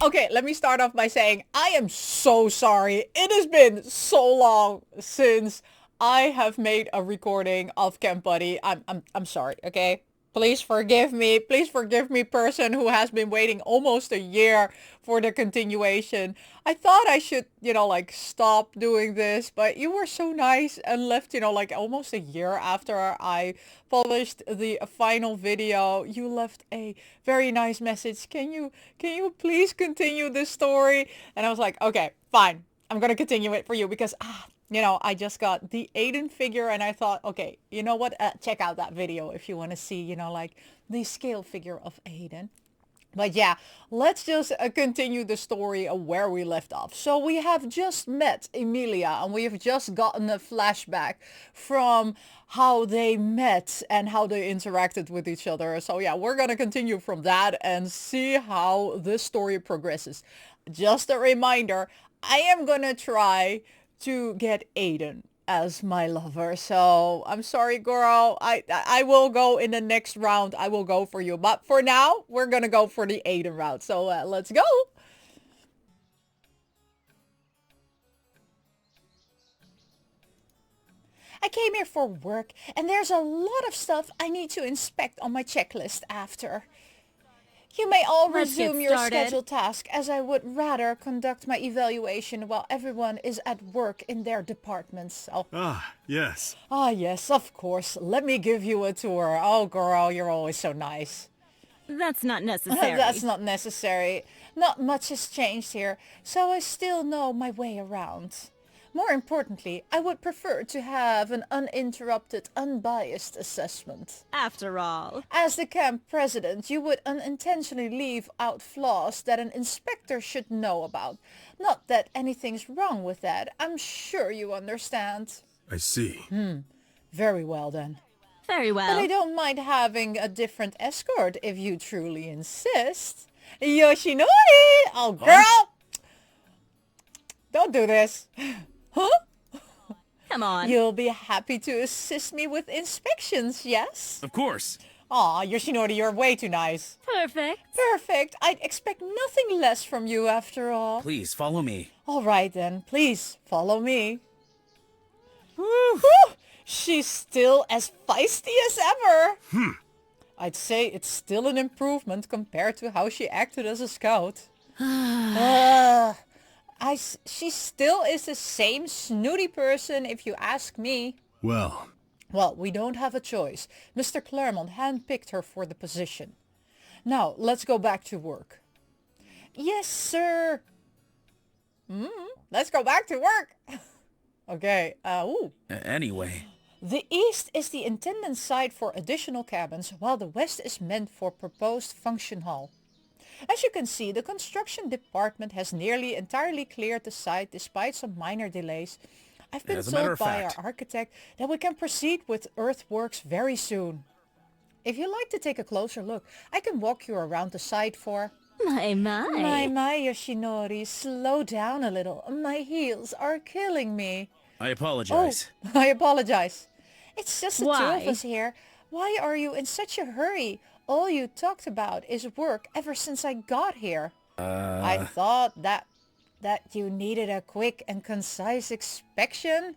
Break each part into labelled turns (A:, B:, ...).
A: Okay, let me start off by saying I am so sorry. It has been so long since I have made a recording of Camp Buddy. I'm sorry, okay? Please forgive me. Please forgive me, person who has been waiting almost a year for the continuation. I thought I should, like stop doing this, but you were so nice and left, like almost a year after I published the final video. You left a very nice message. Can you please continue this story? And I was like, okay, fine. I'm gonna continue it for you because I just got the Aiden figure and I thought, okay, you know what? Check out that video if you want to see, like the scale figure of Aiden. But yeah, let's just continue the story of where we left off. So we have just met Emilia and we have just gotten a flashback from how they met and how they interacted with each other. So yeah, we're gonna continue from that and see how this story progresses. Just a reminder, I am gonna try to get Aiden as my lover. So I'm sorry, girl. I will go in the next round. I will go for you. But for now, we're gonna go for the Aiden route. So let's go. I came here for work, and there's a lot of stuff I need to inspect on my checklist after. You may all
B: Let's get
A: resume your
B: started.
A: scheduled task, as I would rather conduct my evaluation while everyone is at work in their departments. Oh,
C: Ah, yes.
A: yes, of course. Let me give you a tour. Oh, girl, you're always so nice.
B: That's not necessary.
A: That's not necessary. Not much has changed here, so I still know my way around. More importantly, I would prefer to have an uninterrupted, unbiased assessment.
B: After all.
A: As the camp president, you would unintentionally leave out flaws that an inspector should know about. Not that anything's wrong with that. I'm sure you understand.
C: I see.
A: Very well then.
B: Very
A: But I
B: well.
A: don't mind having a different escort if you truly insist. Yoshinori! Oh, girl! Don't do this. Huh?
B: Come on.
A: You'll be happy to assist me with inspections, yes?
C: Of course.
A: Aw, Yoshinori, you're way too nice.
B: Perfect.
A: Perfect. I'd expect nothing less from you after all.
D: Please follow me.
A: All right then, please follow me.
C: Whew.
A: Whew, she's still as feisty as ever. I'd say it's still an improvement compared to how she acted as a scout. She still is the same snooty person if you ask me.
C: Well,
A: Well, we don't have a choice. Mr. Claremont handpicked her for the position. Now, let's go back to work. Yes, sir. Let's go back to work. Okay,
D: Anyway,
A: The east is the intended site for additional cabins, while the west is meant for proposed function hall. As you can see, the construction department has nearly entirely cleared the site despite some minor delays. I've been
D: As a matter
A: told
D: of
A: by
D: fact.
A: our architect that we can proceed with earthworks very soon. If you'd like to take a closer look, I can walk you around the site for...
B: My.
A: My, Yoshinori, slow down a little. My heels are killing me.
D: I
A: Oh,
D: apologize.
A: I apologize. It's just the two
B: Why?
A: of us here. Why are you in such a hurry? All you talked about is work ever since I got here. I thought that you needed a quick and concise inspection.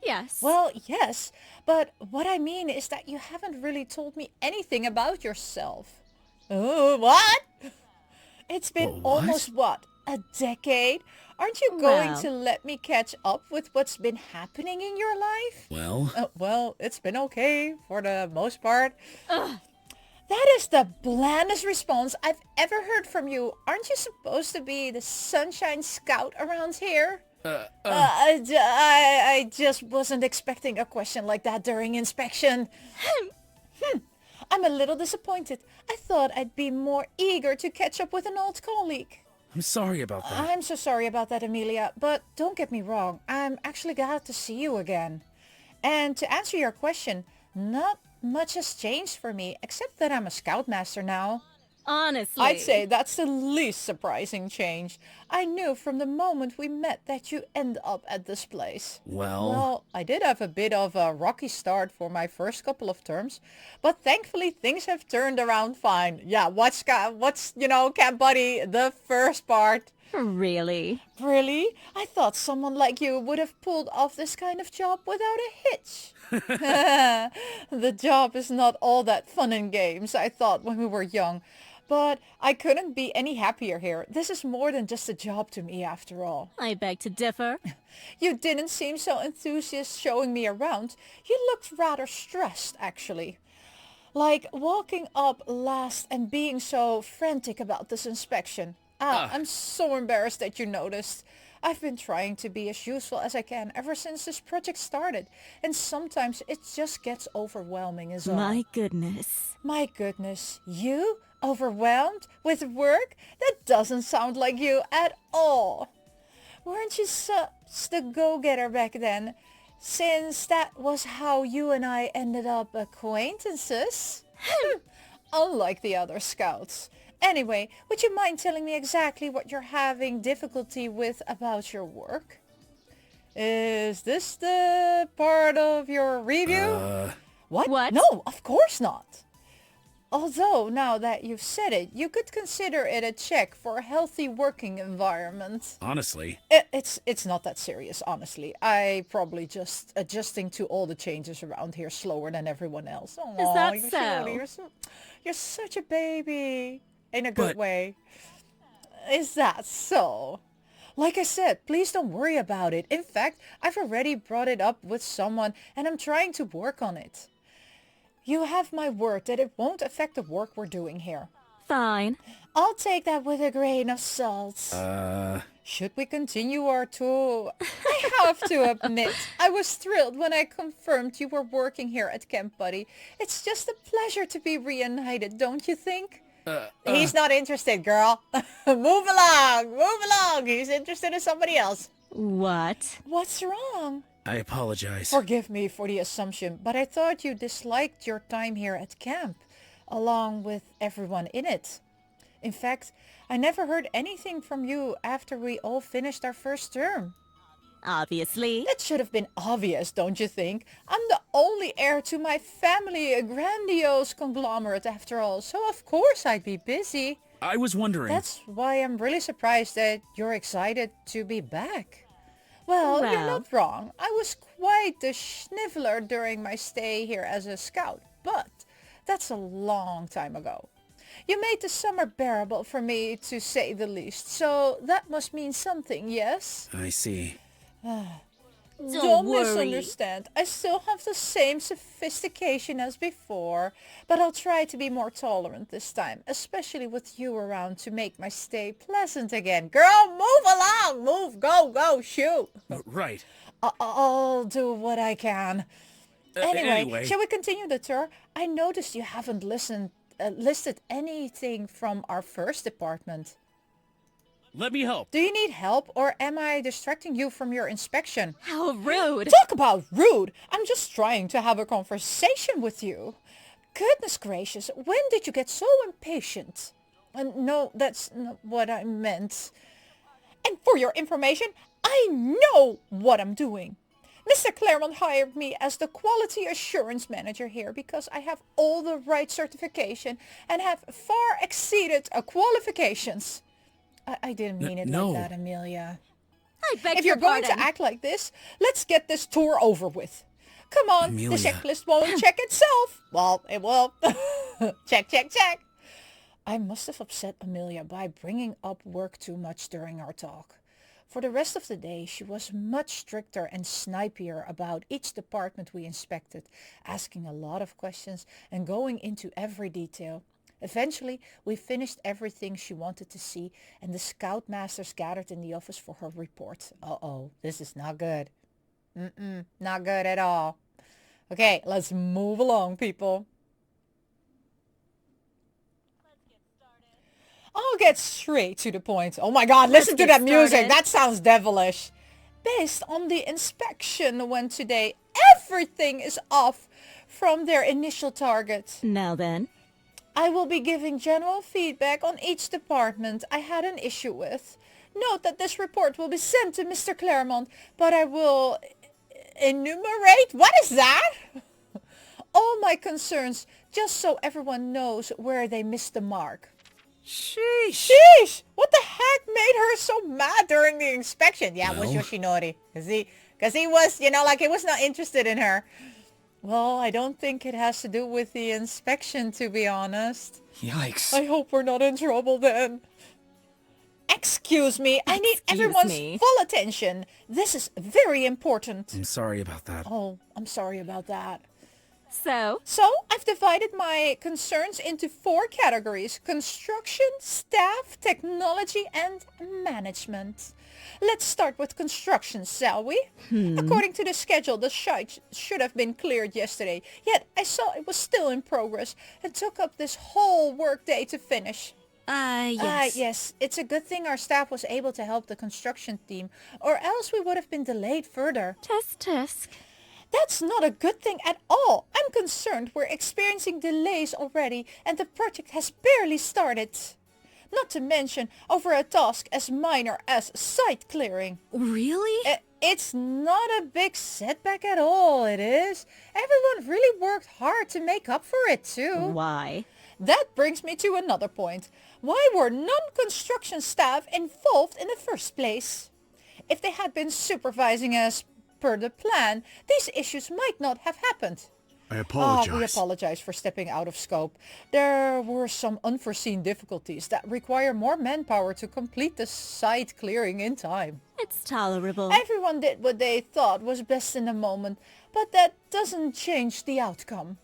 B: Yes.
A: Well, yes, but what I mean is that you haven't really told me anything about yourself. Oh, what? It's been
C: What?
A: almost, what, a decade? Aren't you going
B: Well.
A: to let me catch up with what's been happening in your life?
D: Well,
A: Well, it's been okay for the most part. That is the blandest response I've ever heard from you. Aren't you supposed to be the sunshine scout around here? I just wasn't expecting a question like that during inspection. I'm a little disappointed. I thought I'd be more eager to catch up with an old colleague.
D: I'm sorry about that.
A: I'm so sorry about that, Amelia, but don't get me wrong. I'm actually glad to see you again. And to answer your question, not much has changed for me, except that I'm a Scoutmaster now.
B: Honestly.
A: I'd say that's the least surprising change. I knew from the moment we met that you end up at this place. Well, I did have a bit of a rocky start for my first couple of terms, but thankfully things have turned around fine. Yeah, what's Camp Buddy, the first part.
B: Really?
A: Really? I thought someone like you would have pulled off this kind of job without a hitch. The job is not all that fun and games, I thought when we were young. But I couldn't be any happier here. This is more than just a job to me after all.
B: I beg to differ.
A: You didn't seem so enthusiastic showing me around. You looked rather stressed, actually. Like walking up last and being so frantic about this inspection. I'm so embarrassed that you noticed. I've been trying to be as useful as I can ever since this project started. And sometimes it just gets overwhelming is all.
B: My goodness.
A: My goodness, you? Overwhelmed with work? That doesn't sound like you at all. Weren't you such the go-getter back then? Since that was how you and I ended up acquaintances? Unlike the other scouts. Anyway, would you mind telling me exactly what you're having difficulty with about your work? Is this the part of your review? What? No, of course not. Although, now that you've said it, you could consider it a check for a healthy working environment.
D: Honestly.
A: It's not that serious, honestly. I probably just adjusting to all the changes around here slower than everyone else. Aww,
B: Is that
A: you're such a baby. In a good way. Is that so? Like I said, please don't worry about it. In fact, I've already brought it up with someone and I'm trying to work on it. You have my word that it won't affect the work we're doing here.
B: Fine.
A: I'll take that with a grain of salt. Should we continue our tour? I have to admit, I was thrilled when I confirmed you were working here at Camp Buddy. It's just a pleasure to be reunited, don't you think? He's not interested, girl. Move along. He's interested in somebody else.
B: What?
A: What's wrong?
D: I apologize.
A: Forgive me for the assumption, but I thought you disliked your time here at camp, along with everyone in it. In fact, I never heard anything from you after we all finished our first term.
B: Obviously.
A: That should have been obvious, don't you think? I'm the only heir to my family, a grandiose conglomerate after all, so of course I'd be busy.
D: I was wondering.
A: That's why I'm really surprised that you're excited to be back. Well, you're not wrong. I was quite the schniffler during my stay here as a scout, but that's a long time ago. You made the summer bearable for me, to say the least, so that must mean something, yes?
D: I see.
A: Don't
B: worry.
A: misunderstand. I still have the same sophistication as before, but I'll try to be more tolerant this time, especially with you around to make my stay pleasant again. Girl, move along! Move! Go! Shoot!
D: Right.
A: I'll do what I can.
D: Anyway,
A: shall we continue the tour? I noticed you haven't listed anything from our first department.
D: let me help.
A: Do you need help, or am I distracting you from your inspection?
B: How rude.
A: Talk about rude! I'm just trying to have a conversation with you. Goodness gracious, when did you get so impatient? No, that's not what I meant. And for your information, I know what I'm doing. Mr. Claremont hired me as the quality assurance manager here because I have all the right certification and have far exceeded qualifications. I didn't mean it
D: no.
A: like that, Amelia.
B: I beg
A: If
B: your
A: you're going
B: pardon.
A: to act like this, let's get this tour over with. Come on,
D: Amelia.
A: the checklist won't check itself. Well, it will. Check. I must have upset Amelia by bringing up work too much during our talk. For the rest of the day, she was much stricter and snipier about each department we inspected, asking a lot of questions and going into every detail. Eventually, we finished everything she wanted to see, and the Scoutmasters gathered in the office for her report. Uh-oh, this is not good. Not good at all. Okay, let's move along, people. I'll get straight to the point. Oh my god, listen to
B: get
A: that music.
B: started.
A: That sounds devilish. Based on the inspection went today, everything is off from their initial target.
B: Now then.
A: I will be giving general feedback on each department I had an issue with. Note that this report will be sent to Mr. Claremont, but I will enumerate, what is that? All my concerns, just so everyone knows where they missed the mark.
D: Sheesh.
A: Sheesh! What the heck made her so mad during the inspection? Yeah, it was
C: Well?
A: Yoshinori. Because he was, like he was not interested in her. Well, I don't think it has to do with the inspection, to be honest.
D: Yikes.
A: I hope we're not in trouble then. Excuse me, I need
B: Excuse
A: everyone's
B: me.
A: full attention. This is very important.
D: I'm sorry about that.
A: Oh, I'm sorry about that.
B: So,
A: So, I've divided my concerns into 4 categories. Construction, staff, technology, and management. Let's start with construction, shall we? According to the schedule, the site should have been cleared yesterday. Yet, I saw it was still in progress and took up this whole workday to finish.
B: yes.
A: Yes, it's a good thing our staff was able to help the construction team, or else we would have been delayed further.
B: Tisk.
A: That's not a good thing at all. I'm concerned we're experiencing delays already and the project has barely started. Not to mention over a task as minor as site clearing.
B: Really?
A: It's not a big setback at all, it is. Everyone really worked hard to make up for it too.
B: Why?
A: That brings me to another point. Why were non-construction staff involved in the first place? If they had been supervising as per the plan, these issues might not have happened.
C: I apologize.
A: We apologize for stepping out of scope. There were some unforeseen difficulties that require more manpower to complete the site clearing in time.
B: It's tolerable.
A: Everyone did what they thought was best in the moment, but that doesn't change the outcome.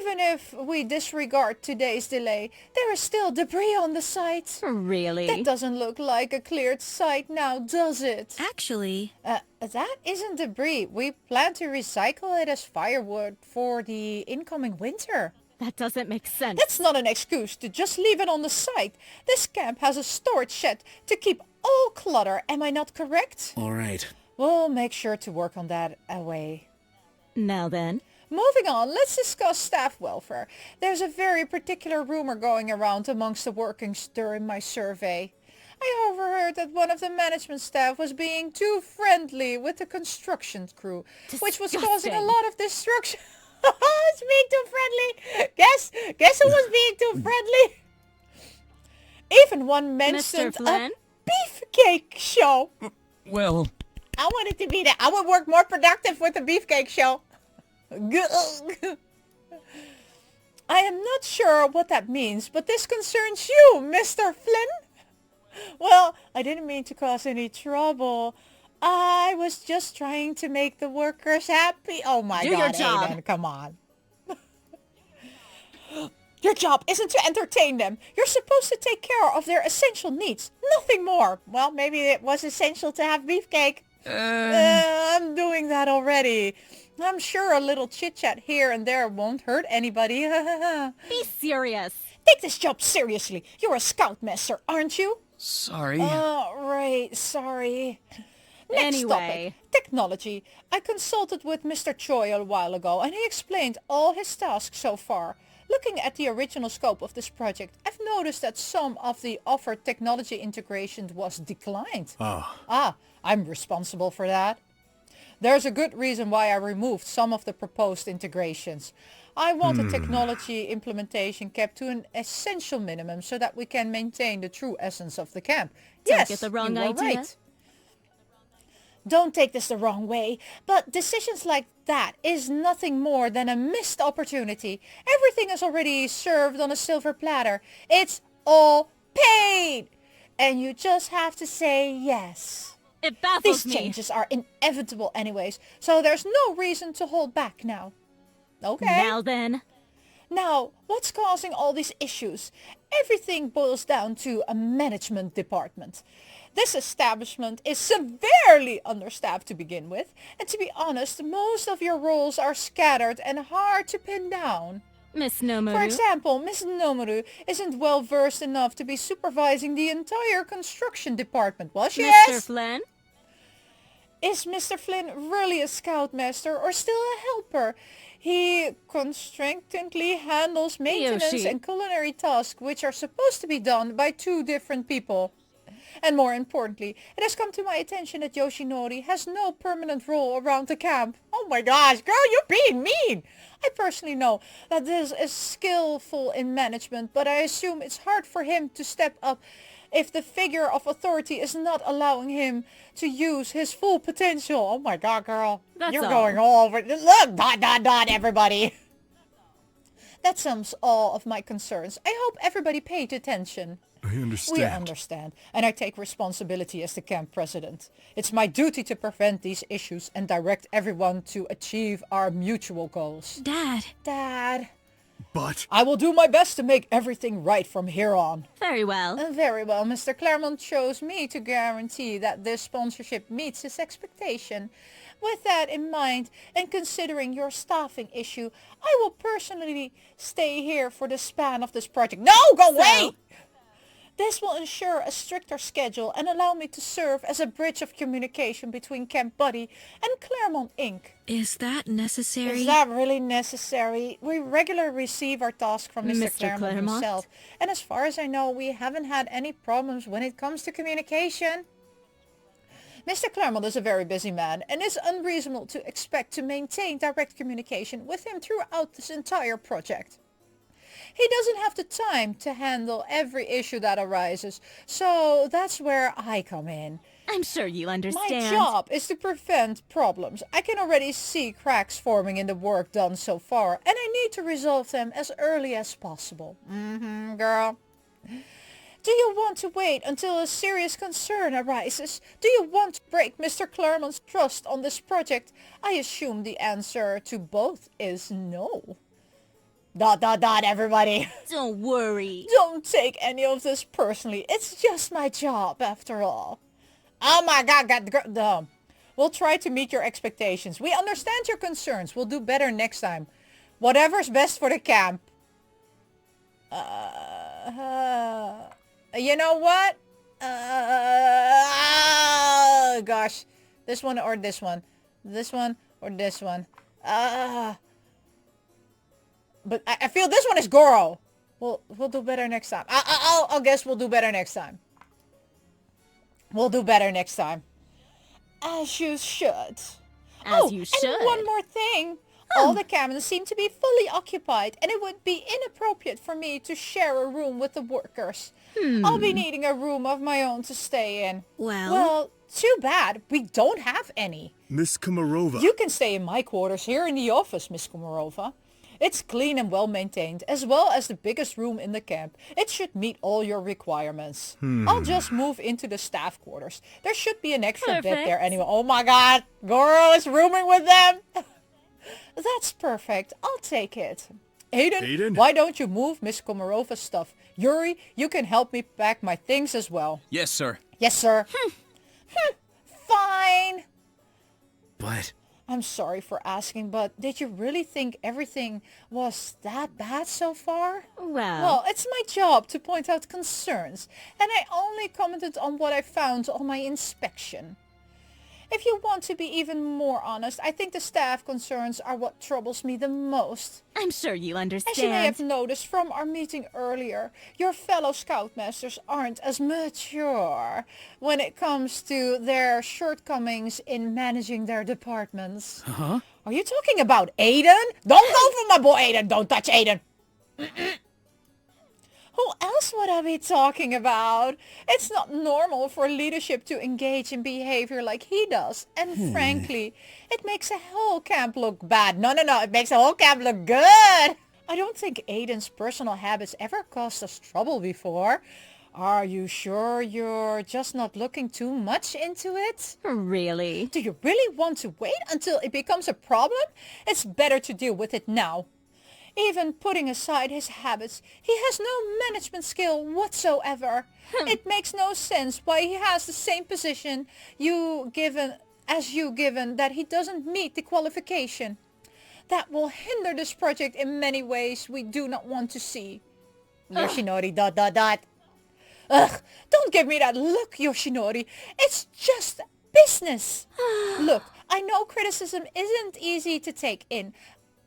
A: Even if we disregard today's delay, there is still debris on the site.
B: Really?
A: That doesn't look like a cleared site now, does it?
B: Actually,
A: That isn't debris. We plan to recycle it as firewood for the incoming winter.
B: that doesn't make sense.
A: That's not an excuse to just leave it on the site. This camp has a storage shed to keep all clutter, am I not correct?
D: All right.
A: We'll make sure to work on that away.
B: Now then.
A: Moving on, let's discuss staff welfare. There's a very particular rumor going around amongst the workings during my survey. I overheard that one of the management staff was being too friendly with the construction crew, which was causing a
B: Disgusting.
A: lot of destruction. It's being too friendly. Guess who was being too friendly? Even one mentioned a
B: Flynn?
A: beefcake show.
D: Well,
A: I want it to be that. I would work more productive with the beefcake show. I am not sure what that means, but this concerns you, Mr. Flynn. Well, I didn't mean to cause any trouble. I was just trying to make the workers happy. Oh my
B: Do
A: God,
B: your job.
A: Aiden, come on. Your job isn't to entertain them. You're supposed to take care of their essential needs. Nothing more. Well, maybe it was essential to have beefcake. I'm doing that already. I'm sure a little chit-chat here and there won't hurt anybody.
B: Be serious.
A: Take this job seriously. You're a Scoutmaster, aren't you?
D: sorry.
A: Right, sorry. Next
B: Anyway.
A: topic, technology. I consulted with Mr. Choi a while ago and he explained all his tasks so far. Looking at the original scope of this project, I've noticed that some of the offered technology integration was declined. I'm responsible for that. There's a good reason why I removed some of the proposed integrations. I want the technology implementation kept to an essential minimum so that we can maintain the true essence of the camp.
B: Don't
A: Yes,
B: get the wrong
A: you are
B: idea.
A: right. Don't take this the wrong way, but decisions like that is nothing more than a missed opportunity. Everything is already served on a silver platter. It's all paid. And you just have to say yes.
B: It baffles
A: These
B: me.
A: changes are inevitable anyways, so there's no reason to hold back now. Okay.
B: Now then.
A: Now, what's causing all these issues? Everything boils down to a management department. This establishment is severely understaffed to begin with, and to be honest, most of your roles are scattered and hard to pin down.
B: Miss Nomaru.
A: For example, Miss Nomaru isn't well versed enough to be supervising the entire construction department, was she?
B: Mr. Flynn.
A: Is Mr. Flynn really a Scoutmaster or still a helper? He constantly handles maintenance
B: Yoshi.
A: and culinary tasks which are supposed to be done by two different people. And more importantly, it has come to my attention that Yoshinori has no permanent role around the camp. Oh my gosh, girl, you're being mean! I personally know that this is skillful in management, but I assume it's hard for him to step up if the figure of authority is not allowing him to use his full potential. Oh my god, girl.
B: That's
A: You're
B: all.
A: going all over. Look, dot, everybody. That sums all of my concerns. I hope everybody paid attention.
C: I understand.
A: We understand, and I take responsibility as the camp president. It's my duty to prevent these issues and direct everyone to achieve our mutual goals.
B: Dad.
C: But
A: I will do my best to make everything right from here on.
B: Very well.
A: Very well, Mr. Claremont chose me to guarantee that this sponsorship meets his expectation. With that in mind, and considering your staffing issue, I will personally stay here for the span of this project. No, go away! This will ensure a stricter schedule and allow me to serve as a bridge of communication between Camp Buddy and Claremont Inc.
E: Is that necessary?
A: Is that really necessary? We regularly receive our tasks from Mr. Claremont himself. And as far as I know, we haven't had any problems when it comes to communication. Mr. Claremont is a very busy man and it's unreasonable to expect to maintain direct communication with him throughout this entire project. He doesn't have the time to handle every issue that arises, so that's where I come in.
B: I'm sure you understand.
A: My job is to prevent problems. I can already see cracks forming in the work done so far, and I need to resolve them as early as possible. Girl. Do you want to wait until a serious concern arises? Do you want to break Mr. Claremont's trust on this project? I assume the answer to both is no. Everybody.
B: Don't worry.
A: Don't take any of this personally. It's just my job, after all. Oh my god, we'll try to meet your expectations. We understand your concerns. We'll do better next time. Whatever's best for the camp. You know what? Oh, gosh. This one or this one. This one or this one. But I feel this one is Goro. We'll do better next time. I'll guess we'll do better next time. We'll do better next time. As you should.
B: As you should.
A: And one more thing. All the cabins seem to be fully occupied, and it would be inappropriate for me to share a room with the workers. I'll be needing a room of my own to stay in. Well, too bad. We don't have any.
C: Miss Komarova.
A: You can stay in my quarters here in the office, Miss Komarova. It's clean and well maintained, as well as the biggest room in the camp. It should meet all your requirements. I'll just move into the staff quarters. There should be an extra bed there anyway. Oh my god, girl is rooming with them. That's perfect. I'll take it. Aiden, why don't you move Miss Komarova's stuff? Yuri, you can help me pack my things as well.
D: Yes, sir.
A: Yes, sir. Fine.
C: But
A: I'm sorry for asking, but did you really think everything was that bad so far? Well, it's my job to point out concerns, and I only commented on what I found on my inspection. If you want to be even more honest, I think the staff concerns are what troubles me the most.
B: I'm sure you understand.
A: As you may have noticed from our meeting earlier, your fellow Scoutmasters aren't as mature when it comes to their shortcomings in managing their departments.
D: Huh?
A: Are you talking about Aiden? Don't go for my boy Aiden! Don't touch Aiden! Who else would I be talking about? It's not normal for leadership to engage in behavior like he does. And frankly, it makes a whole camp look bad. No, it makes a whole camp look good. I don't think Aiden's personal habits ever caused us trouble before. Are you sure you're just not looking too much into it?
B: Really?
A: Do you really want to wait until it becomes a problem? It's better to deal with it now. Even putting aside his habits, he has no management skill whatsoever. It makes no sense why he has the same position given that he doesn't meet the qualification. That will hinder this project in many ways we do not want to see. Yoshinori ... Ugh, don't give me that look, Yoshinori. It's just business. Look, I know criticism isn't easy to take in,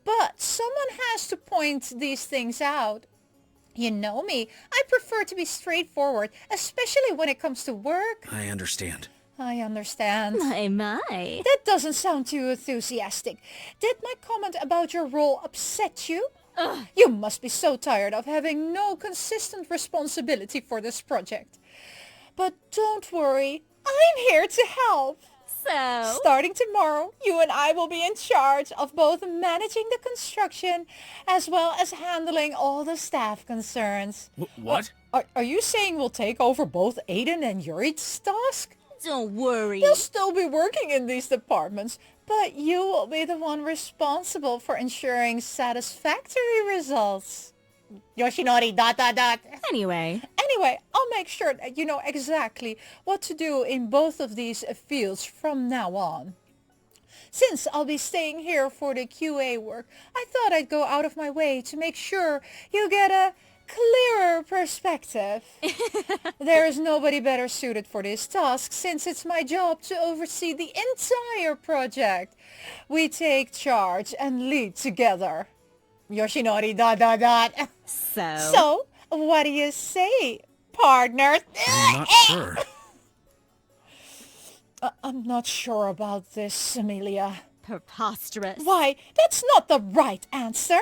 A: but someone has to point these things out. You know me, I prefer to be straightforward, especially when it comes to work.
C: I understand.
A: I understand.
B: My.
A: That doesn't sound too enthusiastic. Did my comment about your role upset you?
B: Ugh.
A: You must be so tired of having no consistent responsibility for this project. But don't worry, I'm here to help.
B: So,
A: Starting tomorrow, you and I will be in charge of both managing the construction as well as handling all the staff concerns.
C: What?
A: Are you saying we'll take over both Aiden and Yuri's task?
B: don't worry.
A: They'll still be working in these departments, but you will be the one responsible for ensuring satisfactory results. Yoshinori ...
B: Anyway,
A: I'll make sure that you know exactly what to do in both of these fields from now on. Since I'll be staying here for the QA work, I thought I'd go out of my way to make sure you get a clearer perspective. There is nobody better suited for this task since it's my job to oversee the entire project. We take charge and lead together. Yoshinori ... So, what do you say, partner?
C: I'm not sure.
A: I'm not sure about this, Amelia.
B: preposterous.
A: Why, that's not the right answer.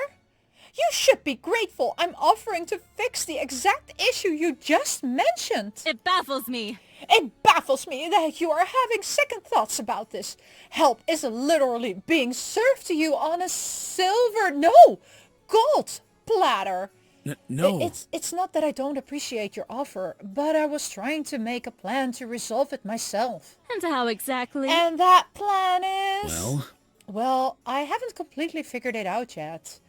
A: You should be grateful I'm offering to fix the exact issue you just mentioned.
B: It baffles me.
A: It baffles me that you are having second thoughts about this. Help is literally being served to you on a gold platter.
C: No.
A: It's not that I don't appreciate your offer, but I was trying to make a plan to resolve it myself.
B: And how exactly?
A: And that plan is...
C: Well,
A: Well, I haven't completely figured it out yet.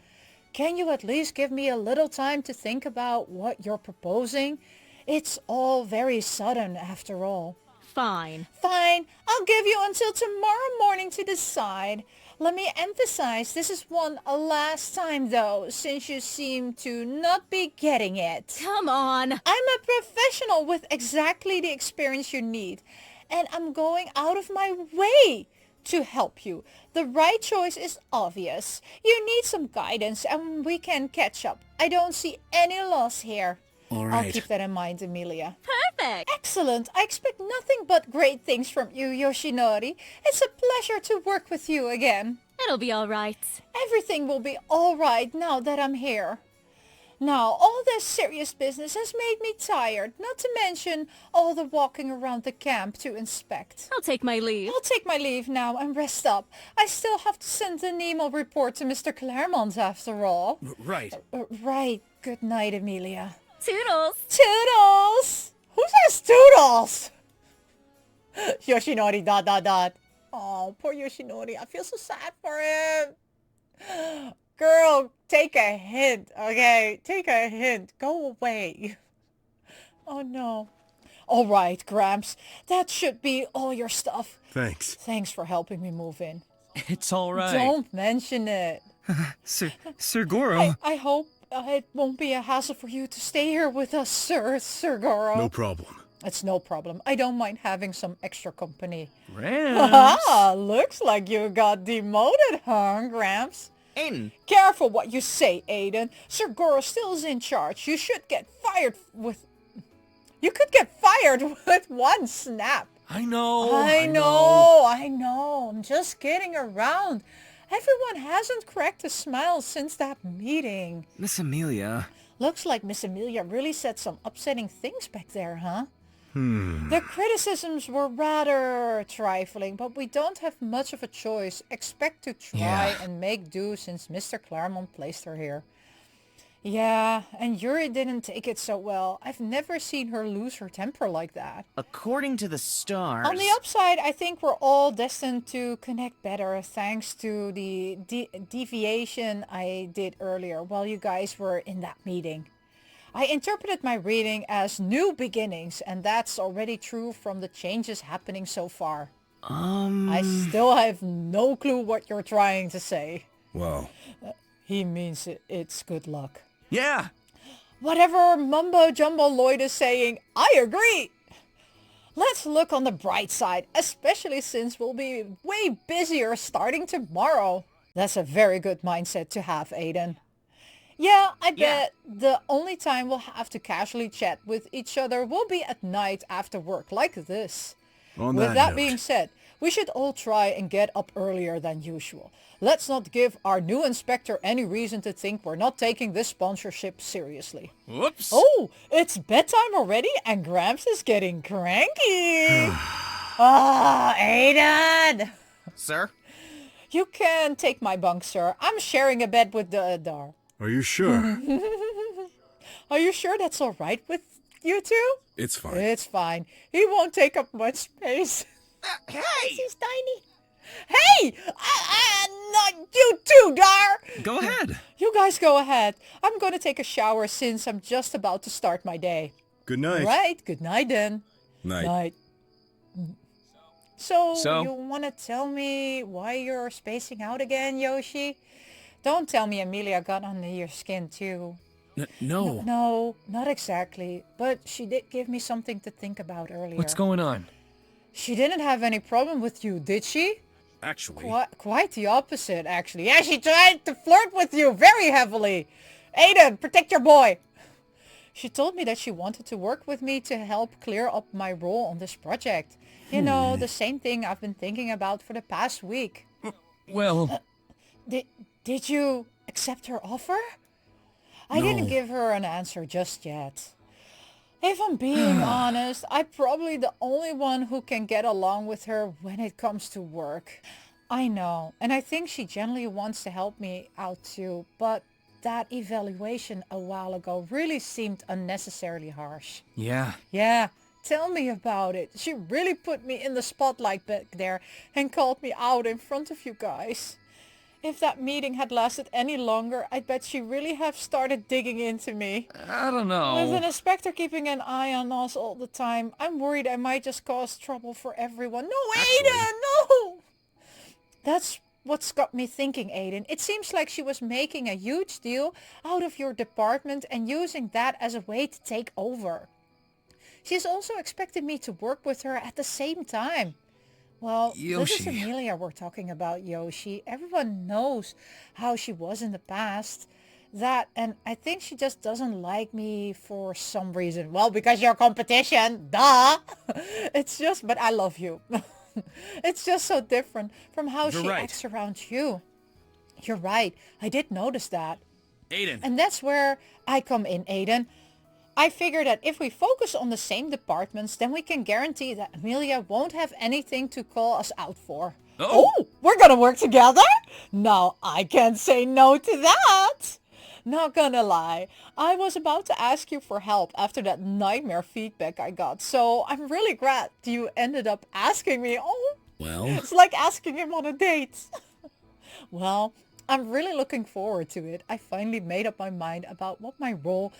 A: Can you at least give me a little time to think about what you're proposing? It's all very sudden after all.
B: Fine.
A: Fine, I'll give you until tomorrow morning to decide. Let me emphasize this is one last time though, since you seem to not be getting it.
B: Come on.
A: I'm a professional with exactly the experience you need, and I'm going out of my way to help you. The right choice is obvious. You need some guidance and we can catch up. I don't see any loss here.
C: all
A: I'll
C: right.
A: keep that in mind, Amelia.
B: Perfect.
A: Excellent. I expect nothing but great things from you, Yoshinori. It's a pleasure to work with you again.
B: It'll be all right.
A: Everything will be all right now that I'm here. Now, all this serious business has made me tired, not to mention all the walking around the camp to inspect.
B: I'll take my leave.
A: I'll take my leave now and rest up. I still have to send an email report to Mr. Claremont after all.
C: Right.
A: Right. Good night, Amelia.
B: Toodles.
A: Toodles! Who says toodles? Yoshinori ... Oh, poor Yoshinori. I feel so sad for him. Girl, take a hint, okay? Take a hint. Go away. Oh, no. All right, Gramps. That should be all your stuff.
C: Thanks.
A: Thanks for helping me move in.
D: It's all right.
A: Don't mention it.
D: Sir Goro.
A: I hope it won't be a hassle for you to stay here with us, Sir Goro.
C: No problem.
A: It's no problem. I don't mind having some extra company.
D: Gramps.
A: Ah, looks like you got demoted, huh, Gramps?
D: Aiden.
A: Careful what you say, Aiden. Sir Goro still is in charge. You should get fired with... You could get fired with one snap.
D: I know.
A: I know. I'm just kidding around. Everyone hasn't cracked a smile since that meeting.
D: Miss Amelia.
A: Looks like Miss Amelia really said some upsetting things back there, huh? The criticisms were rather trifling, but we don't have much of a choice. Expect to try
D: Yeah.
A: and make do since Mr. Claremont placed her here. Yeah, and Yuri didn't take it so well. I've never seen her lose her temper like that.
E: According to the stars...
A: On the upside, I think we're all destined to connect better thanks to the deviation I did earlier while you guys were in that meeting. I interpreted my reading as new beginnings, and that's already true from the changes happening so far. I still have no clue what you're trying to say.
C: Wow.
A: He means it's good luck.
D: Yeah.
A: Whatever mumbo jumbo Lloyd is saying, I agree. Let's look on the bright side, especially since we'll be way busier starting tomorrow. That's a very good mindset to have, Aiden. Yeah, I bet the only time we'll have to casually chat with each other will be at night after work, like this.
C: On
A: With
C: that
A: that
C: note,
A: being said, we should all try and get up earlier than usual. Let's not give our new inspector any reason to think we're not taking this sponsorship seriously.
E: Whoops.
A: Oh, it's bedtime already and Gramps is getting cranky. Ah, Aiden!
E: Sir?
A: You can take my bunk, sir. I'm sharing a bed with the Adar.
C: are you sure?
A: Are you sure that's all right with you two?
C: It's fine.
A: It's fine. He won't take up much space.
E: Hey!
A: He's tiny. Hey! Not you too, Dar!
D: Go ahead.
A: You guys go ahead. I'm gonna take a shower since I'm just about to start my day.
C: Good night.
A: Right, good night then.
C: Night.
A: Night. So,
D: So?
A: you wanna tell me why you're spacing out again, Yoshi? Don't tell me Amelia got under your skin too.
C: No.
A: No, not exactly. But she did give me something to think about earlier.
D: What's going on?
A: She didn't have any problem with you, did she?
C: Actually,
A: Quite the opposite, actually. Yeah, she tried to flirt with you very heavily. Aiden, protect your boy. She told me that she wanted to work with me to help clear up my role on this project. You know, the same thing I've been thinking about for the past week.
D: Well,
A: Did you accept her offer? I didn't give her an answer just yet. If I'm being honest, I'm probably the only one who can get along with her when it comes to work. I know, and I think she genuinely wants to help me out too, but that evaluation a while ago really seemed unnecessarily harsh.
D: yeah.
A: Yeah, tell me about it. She really put me in the spotlight back there and called me out in front of you guys. If that meeting had lasted any longer, I bet she really have started digging into me.
D: I don't
A: With an
D: know.
A: inspector keeping an eye on us all the time, I'm worried I might just cause trouble for everyone. No, Aiden, no! That's what's got me thinking, Aiden. It seems like she was making a huge deal out of your department and using that as a way to take over. She's also expected me to work with her at the same time. Well, this is
D: Yoshi.
A: Amelia we're talking about, Yoshi. Everyone knows how she was in the past. And I think she just doesn't like me for some reason. Well, because you're competition, duh! It's just, but I love you. It's just so different from how
D: You're
A: she
D: right.
A: acts around you. You're right, I did notice that.
D: Aiden.
A: And that's where I come in, Aiden. I figure that if we focus on the same departments, then we can guarantee that Amelia won't have anything to call us out for. Oh, we're gonna work together? Now I can't say no to that. Not gonna lie, I was about to ask you for help after that nightmare feedback I got, so I'm really glad you ended up asking me. Oh,
C: well,
A: it's like asking him on a date. Well, I'm really looking forward to it. I finally made up my mind about what my role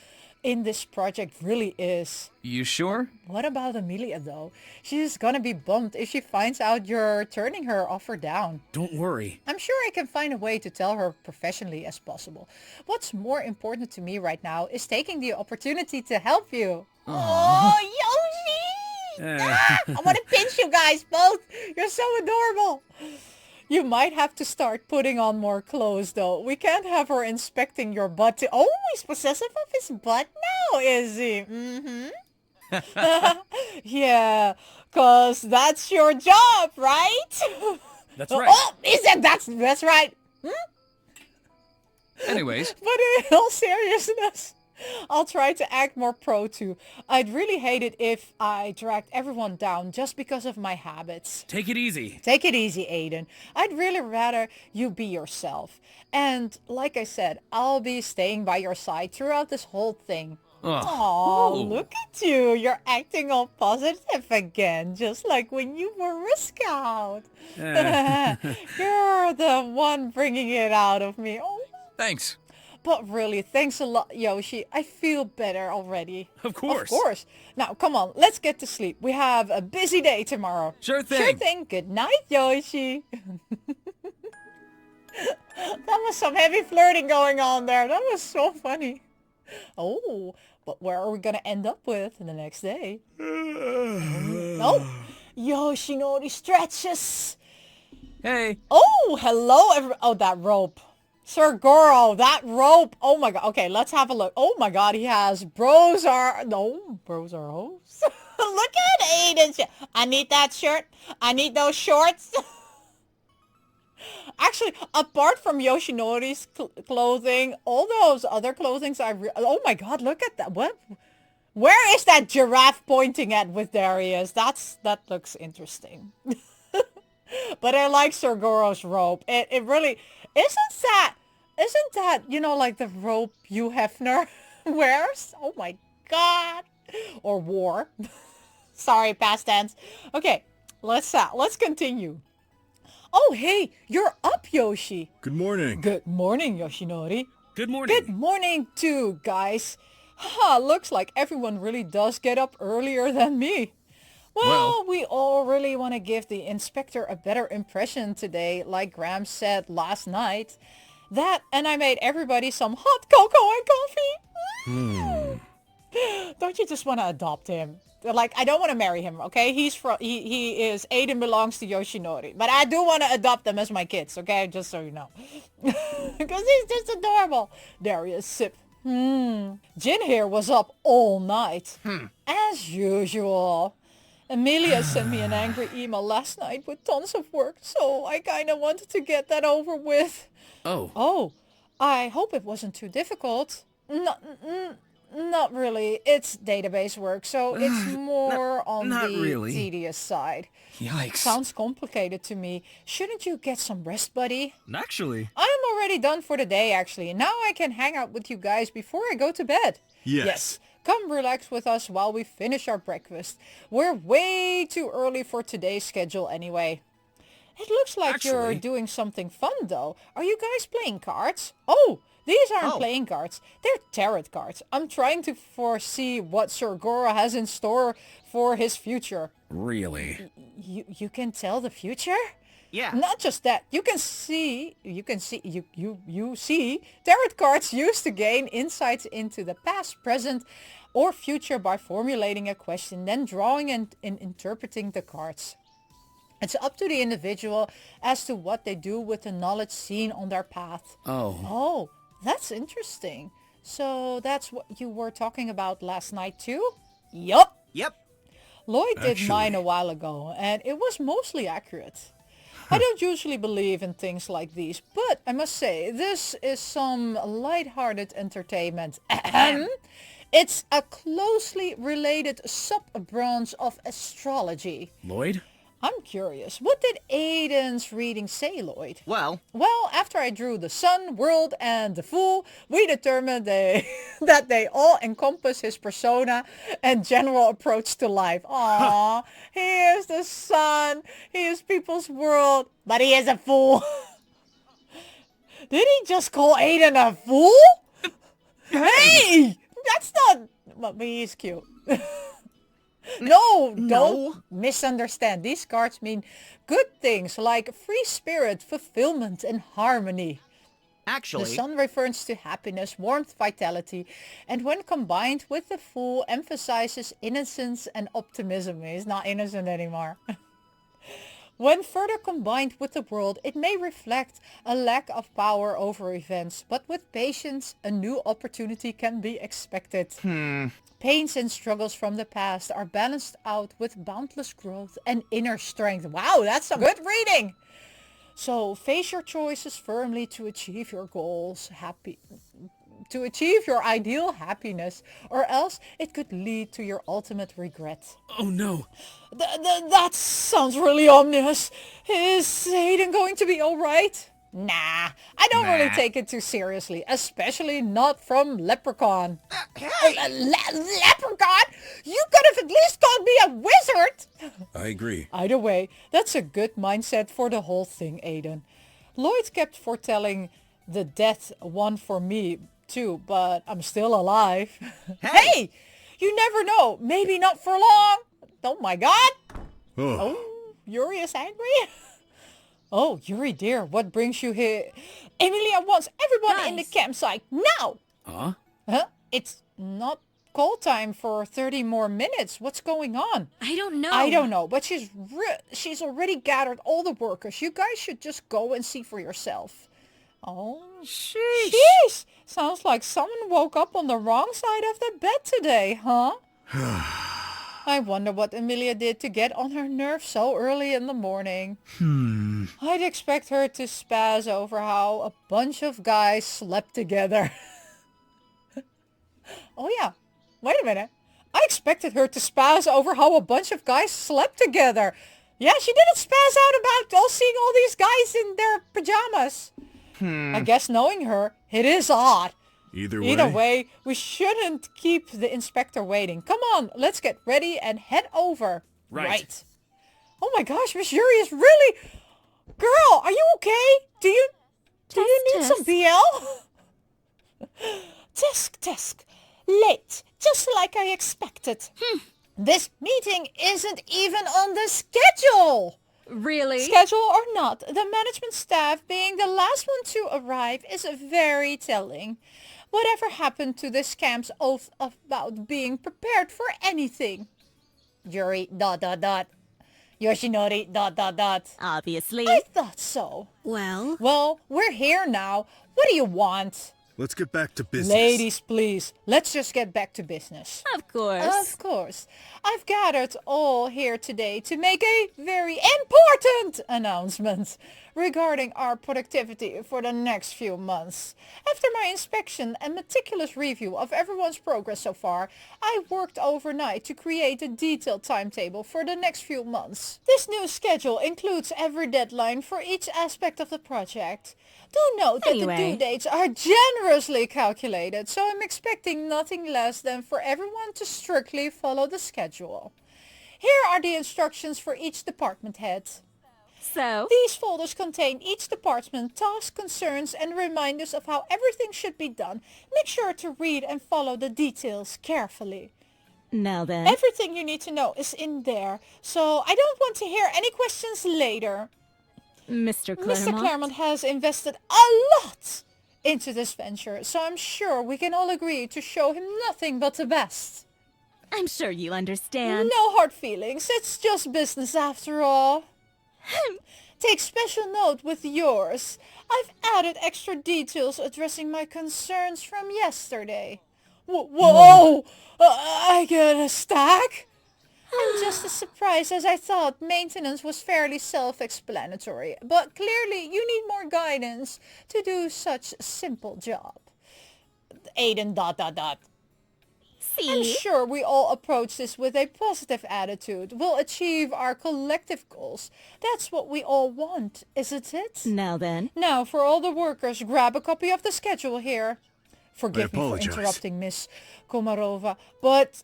A: in this project really is.
D: You sure?
A: What about Amelia though? She's gonna be bummed if she finds out you're turning her offer down.
C: don't worry.
A: I'm sure I can find a way to tell her professionally as possible. What's more important to me right now is taking the opportunity to help you. Oh, Yoshi! I want to pinch you guys both. You're so adorable. You might have to start putting on more clothes though. We can't have her inspecting your butt too. Oh, he's possessive of his butt now, is he? Mm-hmm. Yeah, cause that's your job, right?
C: That's right.
A: Oh, he said that's right.
D: Anyways,
A: But in all seriousness, I'll try to act more pro too. I'd really hate it if I dragged everyone down just because of my habits.
C: Take it easy.
A: Take it easy, Aiden. I'd really rather you be yourself. And like I said, I'll be staying by your side throughout this whole thing. Aw, look at you. You're acting all positive again, just like when you were a scout. You're the one bringing it out of me. Oh.
D: thanks.
A: But really, thanks a lot, Yoshi. I feel better already.
C: Of course.
A: Of course. Now, come on, let's get to sleep. We have a busy day tomorrow.
D: Sure thing.
A: Sure thing. Good night, Yoshi. That was some heavy flirting going on there. That was so funny. Oh, But where are we gonna end up with the next day? Oh, Yoshinori stretches.
D: Hey.
A: Oh, hello, oh, that rope. Sir Goro, that rope. Oh my god. Okay, let's have a look. Oh my god, he has bros are hoes. Look at Aiden's. I need that shirt. I need those shorts. Actually, apart from Yoshinori's clothing, all those other clothings oh my god, look at that. What? Where is that giraffe pointing at with Darius? That looks interesting. But I like Sir Goro's rope. It really isn't that, you know, like the rope Hugh Hefner wears? Oh my god. Or wore. Sorry, past tense. Okay, let's continue. Oh, hey, you're up, Yoshi.
C: Good morning.
A: Good morning, Yoshinori.
D: Good morning.
A: Good morning, too, guys. Looks like everyone really does get up earlier than me. Well, we all really want to give the inspector a better impression today, like Graham said last night. That, and I made everybody some hot cocoa and coffee. Don't you just want to adopt him? Like, I don't want to marry him, okay? He is, Aiden belongs to Yoshinori. But I do want to adopt them as my kids, okay? Just so you know. Because he's just adorable. Darius, sip. Jin here was up all night. As usual. Amelia sent me an angry email last night with tons of work, so I kind of wanted to get that over with. Oh, I hope it wasn't too difficult. Not really. It's database work, so it's more on
C: Not
A: the
C: really.
A: tedious side.
C: Yikes.
A: Sounds complicated to me. Shouldn't you get some rest, buddy?
C: Actually.
A: I'm already done for the day, actually. Now I can hang out with you guys before I go to bed.
C: Yes.
A: Come relax with us while we finish our breakfast. We're way too early for today's schedule anyway. It looks like you're
C: Actually.
A: doing something fun, though. Are you guys playing cards? Oh, these aren't playing cards. They're tarot cards. I'm trying to foresee what Sir Goro has in store for his future.
C: Really?
A: You can tell the future?
E: Yeah.
A: Not just that, you see tarot cards used to gain insights into the past, present, or future by formulating a question, then drawing and interpreting the cards. It's up to the individual as to what they do with the knowledge seen on their path. Oh, that's interesting. So that's what you were talking about last night too? Yup.
E: Yep.
A: Lloyd did
C: Actually.
A: mine a while ago, and it was mostly accurate. I don't usually believe in things like these, but I must say, this is some light-hearted entertainment. It's a closely related sub-branch of astrology.
C: Lloyd?
A: I'm curious, what did Aiden's reading say, Lloyd?
E: Well,
A: After I drew the sun, world, and the fool, we determined that they all encompass his persona and general approach to life. Aww, he is the sun, he is people's world, but he is a fool. Did he just call Aiden a fool? Hey, that's not, but he's cute. No, don't misunderstand. These cards mean good things like free spirit, fulfillment, and harmony. The
E: actually,
A: sun refers to happiness, warmth, vitality, and when combined with the fool, emphasizes innocence and optimism. He's not innocent anymore. When further combined with the world, it may reflect a lack of power over events, but with patience, a new opportunity can be expected. Pains and struggles from the past are balanced out with boundless growth and inner strength. Wow, that's some good reading! So face your choices firmly to achieve your goals, to achieve your ideal happiness, or else it could lead to your ultimate regret.
C: Oh no.
A: That sounds really ominous. Is Aiden going to be alright? Nah, I don't really take it too seriously, especially not from Leprechaun. Leprechaun? You could have at least called me a wizard!
C: I agree.
A: Either way, that's a good mindset for the whole thing, Aiden. Lloyd kept foretelling the death one for me too, but I'm still alive. Hey! You never know. Maybe not for long. Oh my god. Oh, Yuri is angry? Oh, Yuri dear, what brings you here? Emilia wants everyone in the
B: Guys.
A: campsite now!
C: Huh?
A: Huh? It's not call time for 30 more minutes. What's going on?
B: I don't know.
A: I don't know, but she's already gathered all the workers. You guys should just go and see for yourself. Oh, sheesh. Sounds like someone woke up on the wrong side of the bed today, huh? I wonder what Emilia did to get on her nerves so early in the morning. I'd expect her to spaz over how a bunch of guys slept together. Oh yeah, wait a minute. I expected her to spaz over how a bunch of guys slept together. Yeah, she didn't spaz out about seeing all these guys in their pajamas. I guess knowing her, it is odd.
C: Either
A: way, we shouldn't keep the inspector waiting. Come on, let's get ready and head over.
C: Right.
A: Oh my gosh, Miss Yuri is really... Girl, are you okay? Do you need some BL? Tisk. Late, just like I expected. This meeting isn't even on the schedule.
B: Really?
A: Schedule or not, the management staff being the last one to arrive is very telling. Whatever happened to this camp's oath about being prepared for anything? Yuri, ... Yoshinori, ...
B: Obviously.
A: I thought so. Well, we're here now. What do you want?
C: Let's get back to business.
A: Ladies, please, let's just get back to business.
B: Of course.
A: Of course. I've gathered all here today to make a very important announcement regarding our productivity for the next few months. After my inspection and meticulous review of everyone's progress so far, I worked overnight to create a detailed timetable for the next few months. This new schedule includes every deadline for each aspect of the project. Do note that the due dates are generously calculated, so I'm expecting nothing less than for everyone to strictly follow the schedule. Here are the instructions for each department head.
B: So?
A: These folders contain each department, tasks, concerns, and reminders of how everything should be done. Make sure to read and follow the details carefully.
B: Now then.
A: Everything you need to know is in there, so I don't want to hear any questions later.
B: Mr. Claremont.
A: Mr. Claremont has invested a lot into this venture, so I'm sure we can all agree to show him nothing but the best.
B: I'm sure you understand.
A: No hard feelings, it's just business after all. Take special note with yours. I've added extra details addressing my concerns from yesterday. Whoa! I get a stack? I'm just as surprised as I thought. Maintenance was fairly self-explanatory, but clearly you need more guidance to do such a simple job. AIDEN ... I'm
B: See?
A: sure we all approach this with a positive attitude. We'll achieve our collective goals. That's what we all want, isn't it?
B: Now then.
A: Now, for all the workers, grab a copy of the schedule here. Forgive me for
C: apologize.
A: interrupting, Miss Komarova, but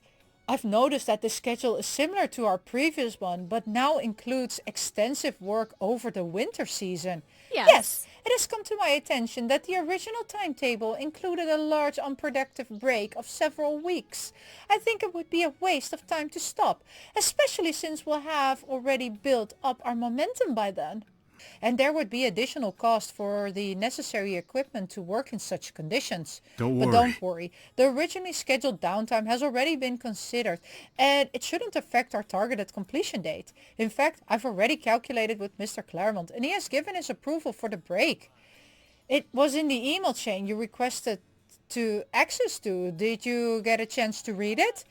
A: I've noticed that the schedule is similar to our previous one, but now includes extensive work over the winter season. Yes, it has come to my attention that the original timetable included a large unproductive break of several weeks. I think it would be a waste of time to stop, especially since we'll have already built up our momentum by then. And there would be additional cost for the necessary equipment to work in such conditions. But don't worry, the originally scheduled downtime has already been considered, and it shouldn't affect our targeted completion date. In fact, I've already calculated with Mr. Claremont, and he has given his approval for the break. It was in the email chain you requested to access to. Did you get a chance to read it?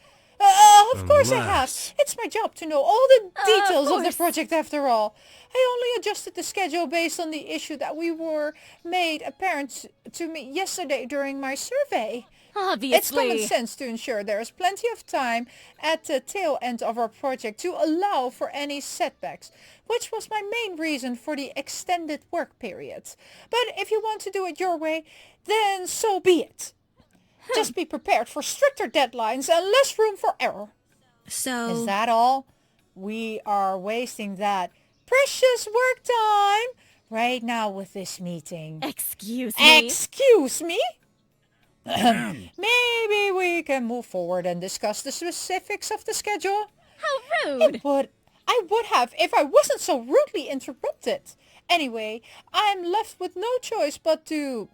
A: Of course I have. It's my job to know all the details of the project after all. I only adjusted the schedule based on the issue that we were made apparent to me yesterday during my survey.
B: Obviously.
A: It's common sense to ensure there is plenty of time at the tail end of our project to allow for any setbacks, which was my main reason for the extended work period. But if you want to do it your way, then so be it. Just be prepared for stricter deadlines and less room for error.
B: So...
A: Is that all? We are wasting that precious work time right now with this meeting.
B: Excuse me?
A: Excuse me? Maybe we can move forward and discuss the specifics of the schedule.
B: How rude!
A: I would have if I wasn't so rudely interrupted. Anyway, I'm left with no choice but to...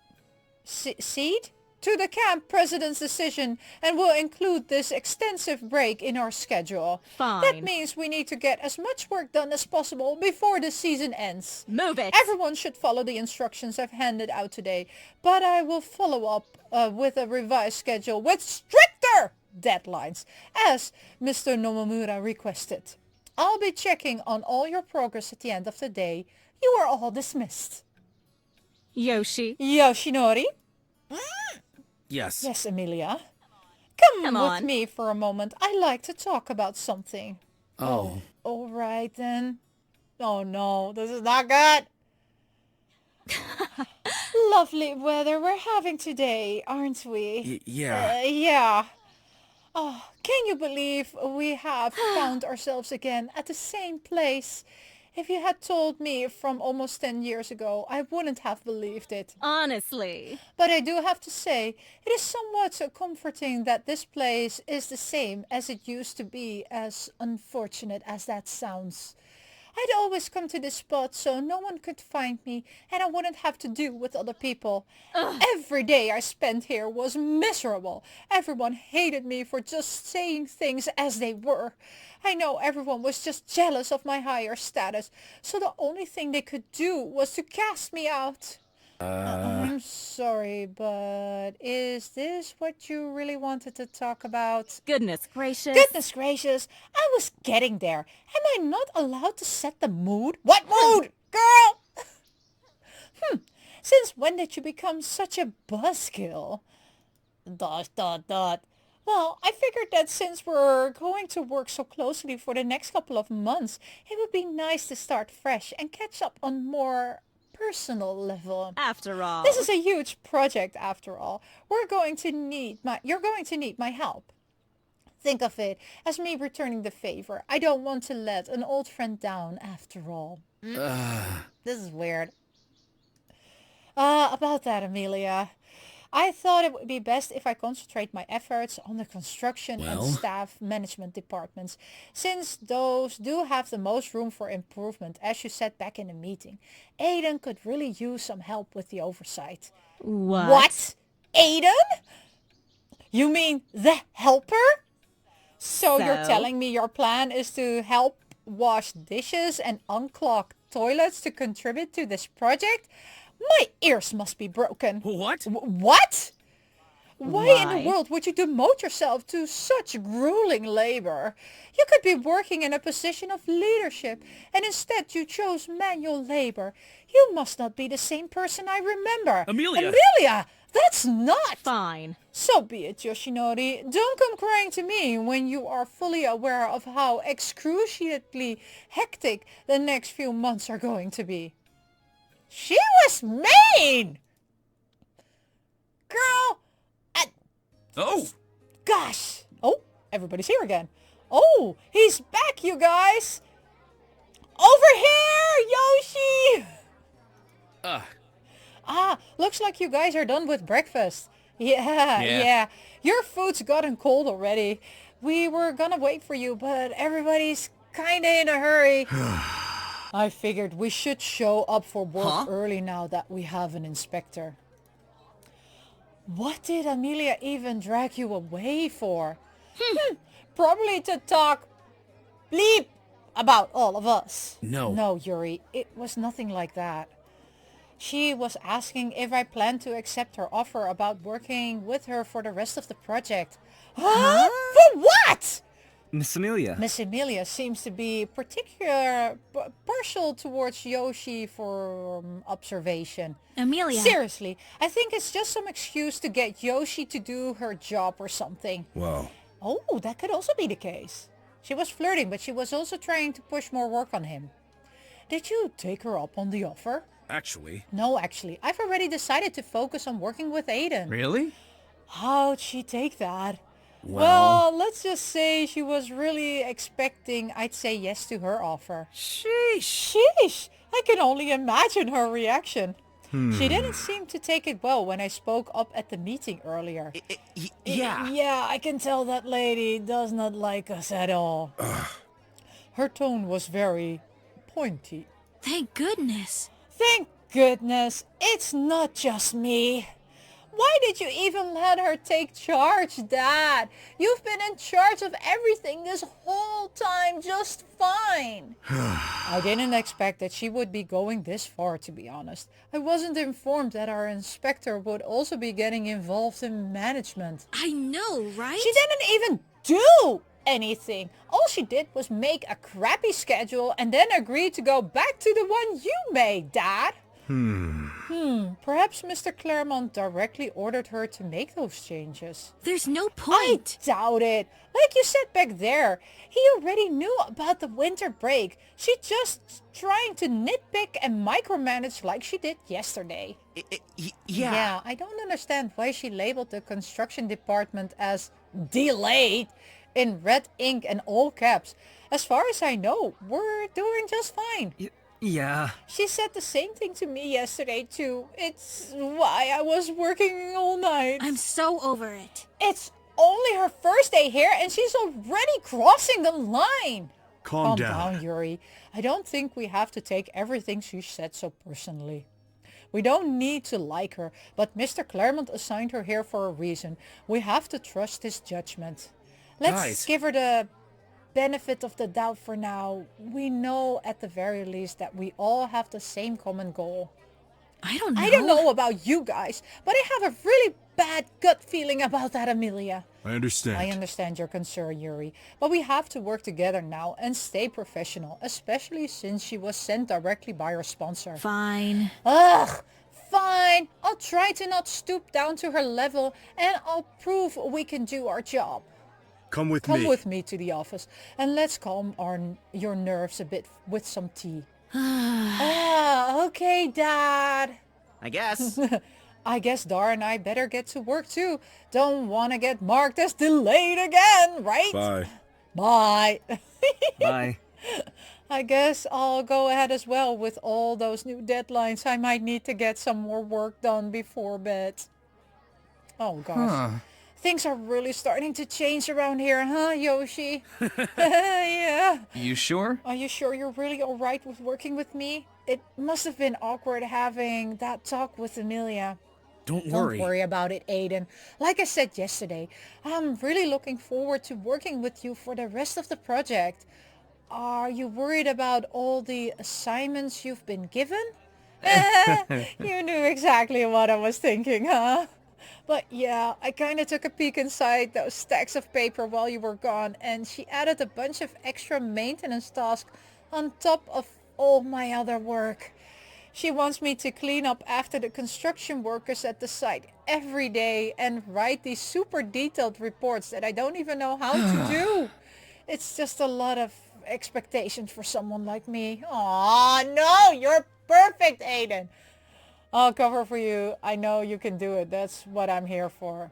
A: Cede? to the camp president's decision and will include this extensive break in our schedule.
B: Fine.
A: That means we need to get as much work done as possible before the season ends.
B: Move it.
A: Everyone should follow the instructions I've handed out today, but I will follow up with a revised schedule with stricter deadlines, as Mr. Nomamura requested. I'll be checking on all your progress at the end of the day. You are all dismissed.
B: Yoshi.
A: Yoshinori?
D: Yes.
A: Yes, Amelia. Come with
B: on.
A: me for a moment. I'd like to talk about something.
D: Oh.
A: All right then. Oh no, this is not good. Lovely weather we're having today, aren't we?
D: Yeah.
A: Yeah. Oh, can you believe we have found ourselves again at the same place? If you had told me from almost 10 years ago, I wouldn't have believed it.
B: Honestly.
A: But I do have to say, it is somewhat comforting that this place is the same as it used to be, as unfortunate as that sounds. I'd always come to this spot so no one could find me and I wouldn't have to deal with other people. Every day I spent here was miserable. Everyone hated me for just saying things as they were. I know everyone was just jealous of my higher status, so the only thing they could do was to cast me out. I'm sorry, but is this what you really wanted to talk about?
B: Goodness gracious.
A: Goodness gracious, I was getting there. Am I not allowed to set the mood? What mood, girl? Since when did you become such a buzzkill? ... Well, I figured that since we're going to work so closely for the next couple of months, it would be nice to start fresh and catch up on more personal level.
B: After all.
A: This is a huge project after all. You're going to need my help. Think of it as me returning the favor. I don't want to let an old friend down after all. This is weird. About that, Amelia. I thought it would be best if I concentrate my efforts on the construction and staff management departments, since those do have the most room for improvement, as you said back in the meeting. Aiden could really use some help with the oversight. What? Aiden? You mean the helper? So you're telling me your plan is to help wash dishes and unclog toilets to contribute to this project? My ears must be broken.
D: What?
A: What? Why in the world would you demote yourself to such grueling labor? You could be working in a position of leadership, and instead you chose manual labor. You must not be the same person I remember.
D: Amelia!
A: Amelia! That's not...
B: Fine.
A: So be it, Yoshinori. Don't come crying to me when you are fully aware of how excruciatingly hectic the next few months are going to be. She was mean! Girl!
D: Oh!
A: Gosh! Oh, everybody's here again. Oh, he's back, you guys! Over here, Yoshi! Looks like you guys are done with breakfast. Yeah. Your food's gotten cold already. We were gonna wait for you, but everybody's kinda in a hurry. I figured we should show up for work early now that we have an inspector. What did Amelia even drag you away for? Probably to talk bleep about all of us. No, Yuri, it was nothing like that. She was asking if I planned to accept her offer about working with her for the rest of the project. Huh? For what?
E: Miss Amelia.
A: Miss Amelia seems to be partial towards Yoshi for observation.
B: Amelia.
A: Seriously, I think it's just some excuse to get Yoshi to do her job or something.
C: Wow.
A: Oh, that could also be the case. She was flirting, but she was also trying to push more work on him. Did you take her up on the offer?
D: Actually.
A: No, actually. I've already decided to focus on working with Aiden.
D: Really?
A: How'd she take that?
D: Well,
A: let's just say she was really expecting I'd say yes to her offer. Sheesh! I can only imagine her reaction. She didn't seem to take it well when I spoke up at the meeting earlier. Yeah, I can tell that lady does not like us at all. Her tone was very pointy.
B: Thank goodness.
A: Thank goodness, it's not just me. Why did you even let her take charge, Dad? You've been in charge of everything this whole time just fine. I didn't expect that she would be going this far, to be honest. I wasn't informed that our inspector would also be getting involved in management.
B: I know, right?
A: She didn't even do anything. All she did was make a crappy schedule and then agree to go back to the one you made, Dad. Perhaps Mr. Claremont directly ordered her to make those changes.
B: There's no
A: I
B: point.
A: doubt it. Like you said back there, he already knew about the winter break. She just trying to nitpick and micromanage like she did yesterday.
E: Yeah.
A: I don't understand why she labeled the construction department as delayed in red ink and all caps. As far as I know, we're doing just fine.
E: Yeah.
A: She said the same thing to me yesterday too. It's why I was working all night.
B: I'm so over it.
A: It's only her first day here and she's already crossing the line.
C: Calm down.
A: Yuri. I don't think we have to take everything she said so personally. We don't need to like her, but Mr. Claremont assigned her here for a reason. We have to trust his judgment. Let's
D: Guys.
A: give her the benefit of the doubt for now. We know at the very least that we all have the same common goal.
B: I don't know.
A: I don't know about you guys, but I have a really bad gut feeling about that, Amelia.
C: I understand.
A: I understand your concern, Yuri, but we have to work together now and stay professional, especially since she was sent directly by her sponsor.
B: Fine.
A: Ugh, fine. I'll try to not stoop down to her level and I'll prove we can do our job.
C: Come with
A: Come
C: me.
A: with me to the office and let's calm your nerves a bit with some tea. Okay, Dad.
E: I guess.
A: I guess Dar and I better get to work too. Don't want to get marked as delayed again, right?
C: Bye.
A: Bye.
E: Bye.
A: I guess I'll go ahead as well with all those new deadlines. I might need to get some more work done before bed. Oh gosh. Things are really starting to change around here, huh, Yoshi? Yeah.
D: You sure?
A: Are you sure you're really alright with working with me? It must have been awkward having that talk with Amelia.
D: Don't
A: Don't
D: worry.
A: worry about it, Aiden. Like I said yesterday, I'm really looking forward to working with you for the rest of the project. Are you worried about all the assignments you've been given? You knew exactly what I was thinking, huh? But yeah, I kind of took a peek inside those stacks of paper while you were gone, and she added a bunch of extra maintenance tasks on top of all my other work. She wants me to clean up after the construction workers at the site every day and write these super detailed reports that I don't even know how to do. It's just a lot of expectations for someone like me. Aw, no, you're perfect, Aiden. I'll cover for you. I know you can do it. That's what I'm here for.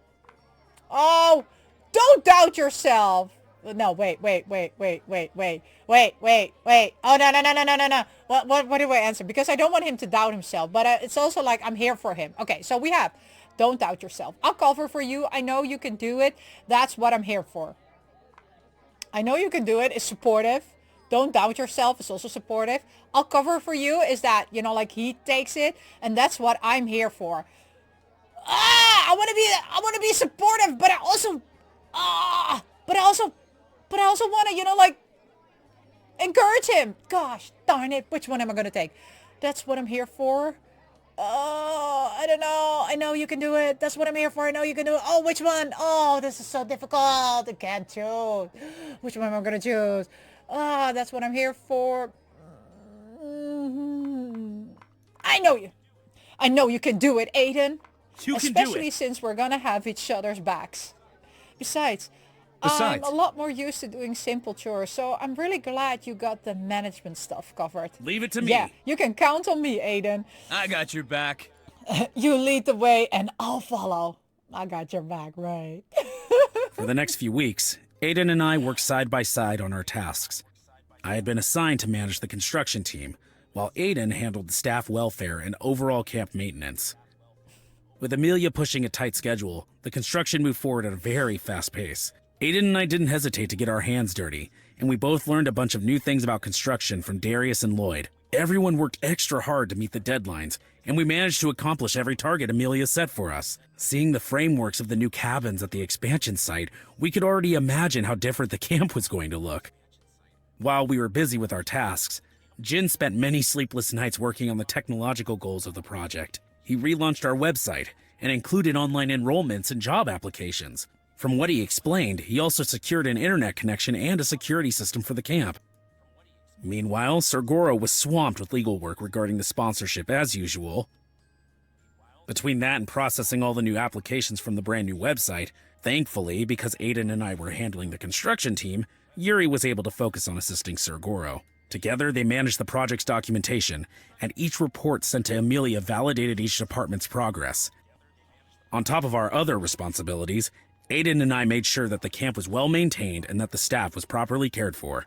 A: Oh, don't doubt yourself. No, wait. Oh, no. What do I answer? Because I don't want him to doubt himself, but it's also like I'm here for him. Okay, so we have, don't doubt yourself. I'll cover for you. I know you can do it. That's what I'm here for. I know you can do it. It's supportive. Don't doubt yourself. It's also supportive. I'll cover for you is that, you know, like he takes it, and that's what I'm here for. I want to be supportive, but I also want to, you know, like encourage him. Gosh, darn it. Which one am I going to take? That's what I'm here for. Oh, I don't know. I know you can do it. That's what I'm here for. I know you can do it. Oh, which one? Oh, this is so difficult. I can't choose. Which one am I going to choose? Ah, that's what I'm here for. I know you can do it, Aiden.
C: You can do
A: Especially
C: it.
A: since we're gonna have each other's backs. Besides, I'm a lot more used to doing simple chores, so I'm really glad you got the management stuff covered.
D: Leave it to me.
A: Yeah, you can count on me, Aiden.
D: I got your back.
A: You lead the way and I'll follow. I got your back, right?
D: For the next few weeks, Aiden and I worked side by side on our tasks. I had been assigned to manage the construction team, while Aiden handled the staff welfare and overall camp maintenance. With Amelia pushing a tight schedule, the construction moved forward at a very fast pace. Aiden and I didn't hesitate to get our hands dirty, and we both learned a bunch of new things about construction from Darius and Lloyd. Everyone worked extra hard to meet the deadlines, and we managed to accomplish every target Amelia set for us. Seeing the frameworks of the new cabins at the expansion site, we could already imagine how different the camp was going to look. While we were busy with our tasks, Jin spent many sleepless nights working on the technological goals of the project. He relaunched our website and included online enrollments and job applications. From what he explained, he also secured an internet connection and a security system for the camp. Meanwhile, Sergoro was swamped with legal work regarding the sponsorship as usual. Between that and processing all the new applications from the brand new website, thankfully, because Aiden and I were handling the construction team, Yuri was able to focus on assisting Sergoro. Together, they managed the project's documentation, and each report sent to Amelia validated each department's progress. On top of our other responsibilities, Aiden and I made sure that the camp was well maintained and that the staff was properly cared for.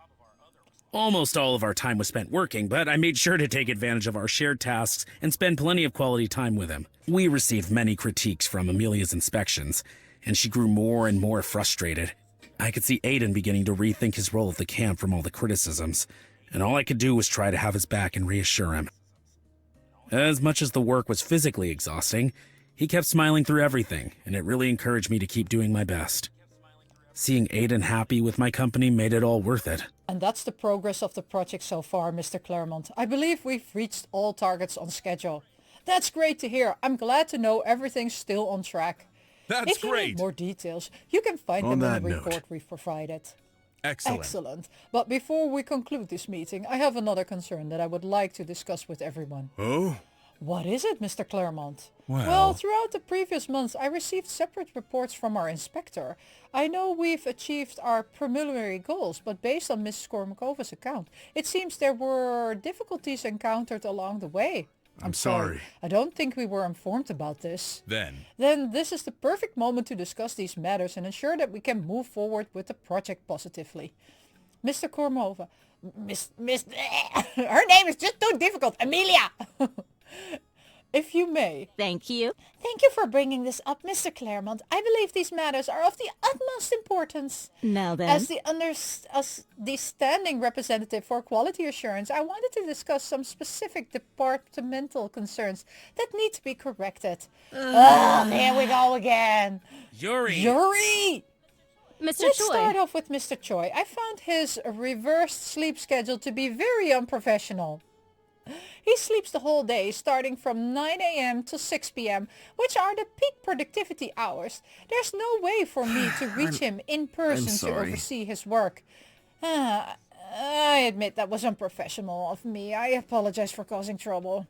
D: Almost all of our time was spent working, but I made sure to take advantage of our shared tasks and spend plenty of quality time with him. We received many critiques from Amelia's inspections, and she grew more and more frustrated. I could see Aiden beginning to rethink his role at the camp from all the criticisms, and all I could do was try to have his back and reassure him. As much as the work was physically exhausting, he kept smiling through everything, and it really encouraged me to keep doing my best. Seeing Aiden happy with my company made it all worth it.
A: And that's the progress of the project so far, Mr. Claremont. I believe we've reached all targets on schedule. That's great to hear. I'm glad to know everything's still on track.
C: That's
A: if you
C: great.
A: need more details, you can find
C: On
A: them in
C: that
A: the
C: note.
A: report we've provided.
C: Excellent.
A: Excellent. But before we conclude this meeting, I have another concern that I would like to discuss with everyone.
C: Oh?
A: What is it, Mr. Claremont?
C: Well,
A: Throughout the previous months, I received separate reports from our inspector. I know we've achieved our preliminary goals, but based on Mrs. Kormakova's account, it seems there were difficulties encountered along the way.
C: I'm sorry.
A: I don't think we were informed about this.
C: Then,
A: Then this is the perfect moment to discuss these matters and ensure that we can move forward with the project positively. Mr. Kormova, her name is just too difficult, Amelia! If you may.
B: Thank you.
A: Thank you for bringing this up, Mr. Claremont. I believe these matters are of the utmost importance.
B: Now then.
A: As the standing representative for quality assurance, I wanted to discuss some specific departmental concerns that need to be corrected. Here we go again. Yuri!
B: Mr.
A: Let's
B: Choi.
A: start off with Mr. Choi. I found his reversed sleep schedule to be very unprofessional. He sleeps the whole day, starting from 9 a.m. to 6 p.m., which are the peak productivity hours. There's no way for me to reach him in person to
E: sorry.
A: oversee his work. I admit that was unprofessional of me. I apologize for causing trouble.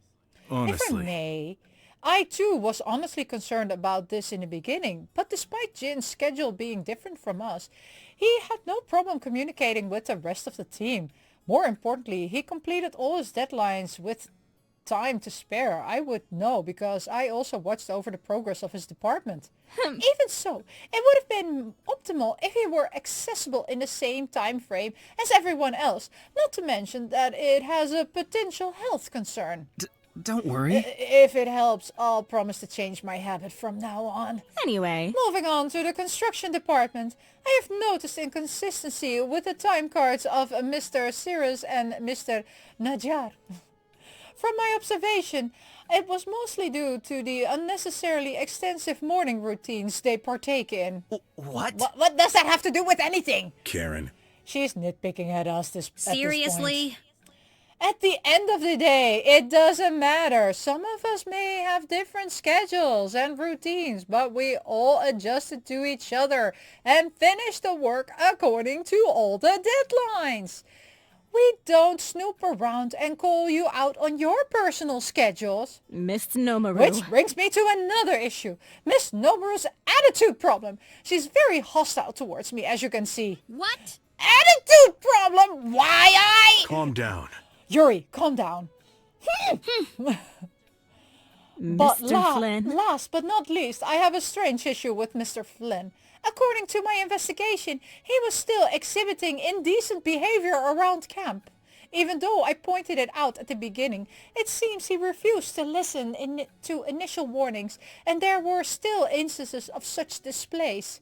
A: If I
C: honestly.
A: may, I too was honestly concerned about this in the beginning, but despite Jin's schedule being different from us, he had no problem communicating with the rest of the team. More importantly, he completed all his deadlines with time to spare. I would know because I also watched over the progress of his department. Even so, it would have been optimal if he were accessible in the same time frame as everyone else, not to mention that it has a potential health concern.
E: Don't worry.
A: If it helps, I'll promise to change my habit from now on.
B: Anyway.
A: Moving on to the construction department, I have noticed inconsistency with the time cards of Mr. Sirius and Mr. Najjar. From my observation, it was mostly due to the unnecessarily extensive morning routines they partake in.
E: What?
A: What does that have to do with anything?
C: Karen.
A: She's nitpicking at us at this point.
B: Seriously?
A: At the end of the day, it doesn't matter. Some of us may have different schedules and routines, but we all adjusted to each other and finished the work according to all the deadlines. We don't snoop around and call you out on your personal schedules.
B: Miss Nomaru.
A: Which brings me to another issue. Miss Nomaru's attitude problem. She's very hostile towards me, as you can see.
B: What?
A: Attitude problem? Why I...
C: Calm down.
A: Yuri, calm down. But
B: Mr. Flynn.
A: last but not least, I have a strange issue with Mr. Flynn. According to my investigation, he was still exhibiting indecent behavior around camp. Even though I pointed it out at the beginning, it seems he refused to listen to initial warnings, and there were still instances of such displays.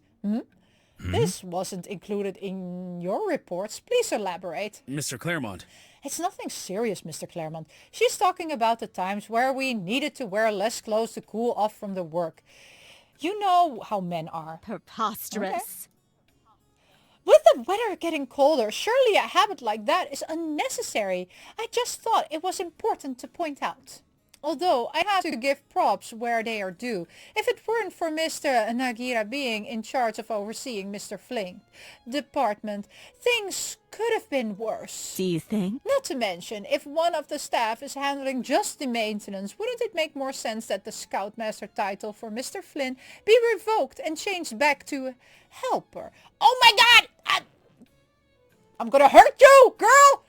A: This wasn't included in your reports. Please elaborate.
D: Mr. Claremont,
A: It's nothing serious, Mr. Claremont. She's talking about the times where we needed to wear less clothes to cool off from the work. You know how men are.
B: Preposterous.
A: With the weather getting colder, surely a habit like that is unnecessary. I just thought it was important to point out. Although I have to give props where they are due. If it weren't for Mr. Nagira being in charge of overseeing Mr. Flink's department, things could have been worse.
B: Do you think?
A: Not to mention, if one of the staff is handling just the maintenance, wouldn't it make more sense that the Scoutmaster title for Mr. Flynn be revoked and changed back to Helper? Oh my god! I'm gonna hurt you, girl!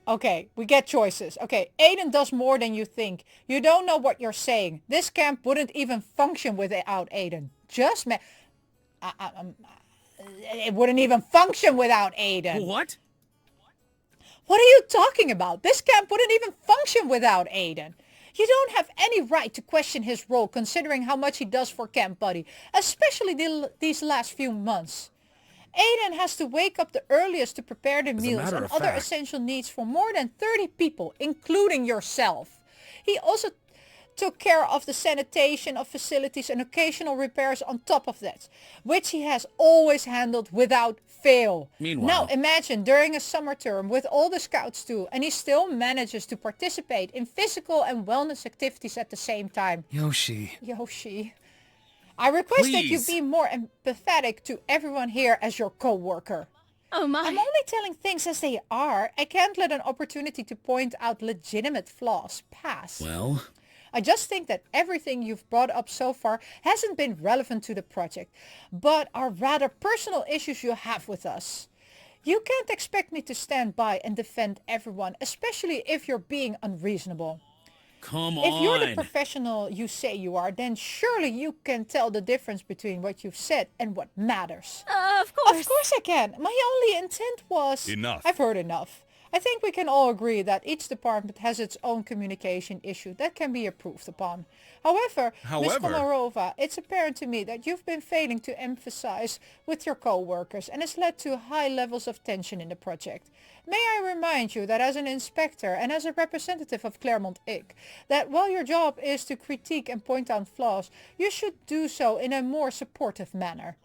A: Okay, we get choices. Okay, Aiden does more than you think. You don't know what you're saying. This camp wouldn't even function without Aiden. Just it wouldn't even function without Aiden.
D: What?
A: What are you talking about? This camp wouldn't even function without Aiden. You don't have any right to question his role considering how much he does for Camp Buddy, especially these last few months. Aiden has to wake up the earliest to prepare the meals and other essential needs for more than 30 people, including yourself. He also took care of the sanitation of facilities and occasional repairs on top of that, which he has always handled without fail.
D: Meanwhile,
A: now imagine during a summer term with all the scouts too, and he still manages to participate in physical and wellness activities at the same time.
E: Yoshi.
A: I request that you
D: Please.
A: be more empathetic to everyone here as your co-worker.
B: Oh my.
A: I'm only telling things as they are. I can't let an opportunity to point out legitimate flaws pass.
D: well,
A: I just think that everything you've brought up so far hasn't been relevant to the project, but are rather personal issues you have with us. You can't expect me to stand by and defend everyone, especially if you're being unreasonable.
D: come
A: If you're the
D: on.
A: professional you say you are, then surely you can tell the difference between what you've said and what matters.
B: Of course.
A: Of course I can. My only intent was...
C: Enough.
A: I've heard enough. I think we can all agree that each department has its own communication issue that can be improved upon. However, Ms. Komarova, it's apparent to me that you've been failing to emphasize with your co-workers and has led to high levels of tension in the project. May I remind you that as an inspector and as a representative of Claremont Inc., that while your job is to critique and point out flaws, you should do so in a more supportive manner.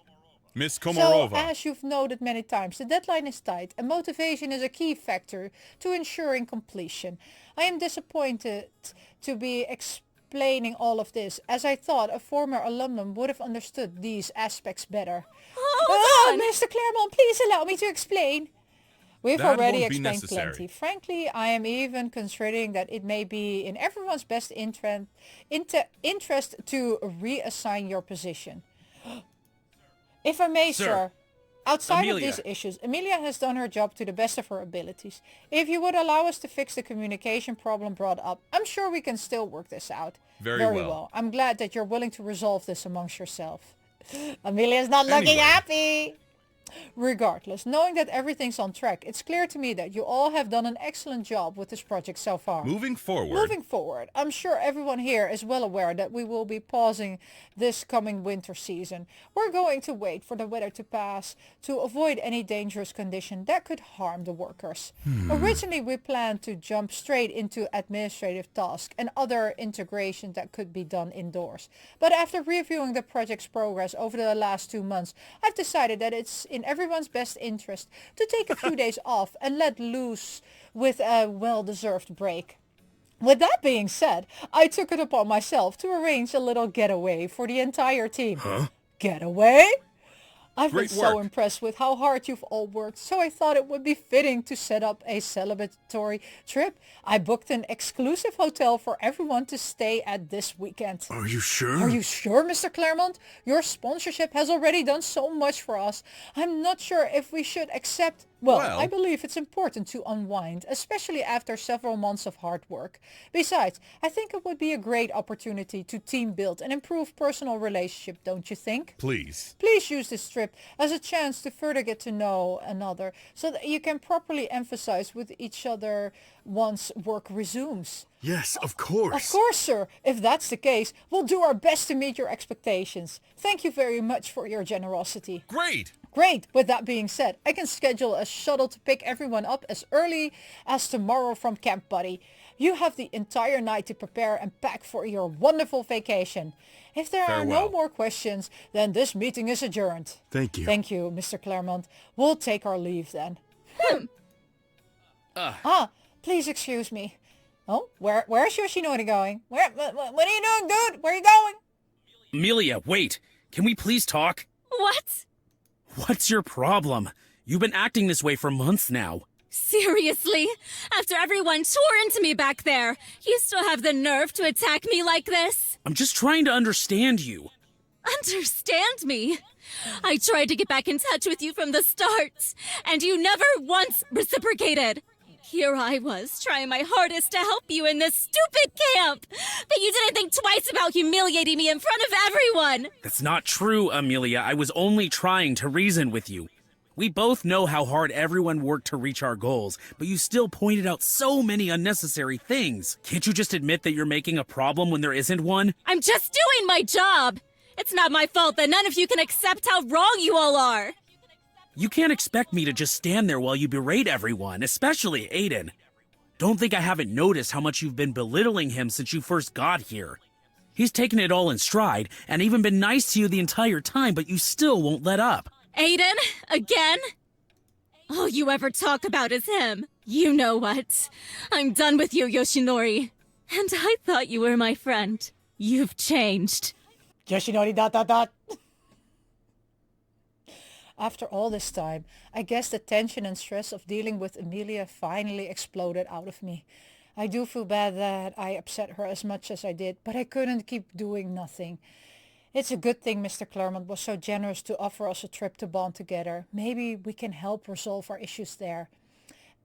C: Miss
A: So,
C: Komarova.
A: as you've noted many times, the deadline is tight and motivation is a key factor to ensuring completion. I am disappointed to be explaining all of this, as I thought a former alumnum would have understood these aspects better.
B: Hold on.
A: Mr. Claremont, please allow me to explain. We've
C: That
A: already
C: won't be
A: explained
C: necessary.
A: plenty. Frankly, I am even considering that it may be in everyone's best interest to reassign your position. If I may, sir, outside
D: Amelia.
A: of these issues, Amelia has done her job to the best of her abilities. If you would allow us to fix the communication problem brought up, I'm sure we can still work this out.
C: Very well.
A: I'm glad that you're willing to resolve this amongst yourself. Amelia's not looking
C: Anyway.
A: happy. Regardless, knowing that everything's on track, it's clear to me that you all have done an excellent job with this project so far.
C: Moving forward.
A: Moving forward, I'm sure everyone here is well aware that we will be pausing this coming winter season. We're going to wait for the weather to pass to avoid any dangerous condition that could harm the workers. Originally, we planned to jump straight into administrative tasks and other integration that could be done indoors. But after reviewing the project's progress over the last 2 months, I've decided that it's in everyone's best interest to take a few days off and let loose with a well-deserved break. With that being said, I took it upon myself to arrange a little getaway for the entire team. Getaway? I've
C: Great
A: been so
C: work.
A: impressed with how hard you've all worked, so I thought it would be fitting to set up a celebratory trip. I booked an exclusive hotel for everyone to stay at this weekend.
C: Are you sure?
A: Are you sure, Mr. Claremont? Your sponsorship has already done so much for us. I'm not sure if we should accept... Well, I believe it's important to unwind, especially after several months of hard work. Besides, I think it would be a great opportunity to team build and improve personal relationship, don't you think?
C: Please.
A: Please use this trip as a chance to further get to know another so that you can properly emphasize with each other once work resumes.
C: Yes, of course.
A: Of course, sir. If that's the case, we'll do our best to meet your expectations. Thank you very much for your generosity.
C: Great.
A: Great! With that being said, I can schedule a shuttle to pick everyone up as early as tomorrow from Camp Buddy. You have the entire night to prepare and pack for your wonderful vacation. If there are no
C: Farewell.
A: more questions, then this meeting is adjourned.
C: Thank you.
A: Thank you, Mr. Claremont. We'll take our leave then. Please excuse me. Oh, where's Yoshinori going? What are you doing, dude? Where are you going?
D: Amelia, wait. Can we please talk?
B: What?
D: What's your problem? You've been acting this way for months now.
B: Seriously? After everyone tore into me back there, you still have the nerve to attack me like this?
D: I'm just trying to understand you.
B: Understand me? I tried to get back in touch with you from the start, and you never once reciprocated. Here I was, trying my hardest to help you in this stupid camp, but you didn't think twice about humiliating me in front of everyone.
D: That's not true, Amelia. I was only trying to reason with you. We both know how hard everyone worked to reach our goals, but you still pointed out so many unnecessary things. Can't you just admit that you're making a problem when there isn't one?
B: I'm just doing my job. It's not my fault that none of you can accept how wrong you all are.
D: You can't expect me to just stand there while you berate everyone, especially Aiden. Don't think I haven't noticed how much you've been belittling him since you first got here. He's taken it all in stride and even been nice to you the entire time, but you still won't let up.
B: Aiden? Again? All you ever talk about is him. You know what? I'm done with you, Yoshinori. And I thought you were my friend. You've changed.
A: Yoshinori ... After all this time, I guess the tension and stress of dealing with Amelia finally exploded out of me. I do feel bad that I upset her as much as I did, but I couldn't keep doing nothing. It's a good thing Mr. Claremont was so generous to offer us a trip to bond together. Maybe we can help resolve our issues there.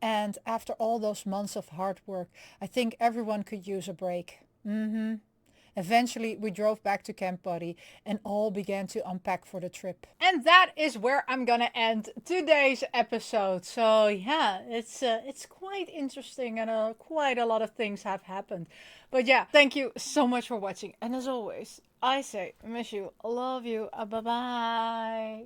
A: And after all those months of hard work, I think everyone could use a break. Eventually, we drove back to Camp Buddy and all began to unpack for the trip. And that is where I'm gonna end today's episode. So yeah, it's quite interesting and quite a lot of things have happened. But yeah, thank you so much for watching. And as always, I say, miss you, love you, bye-bye.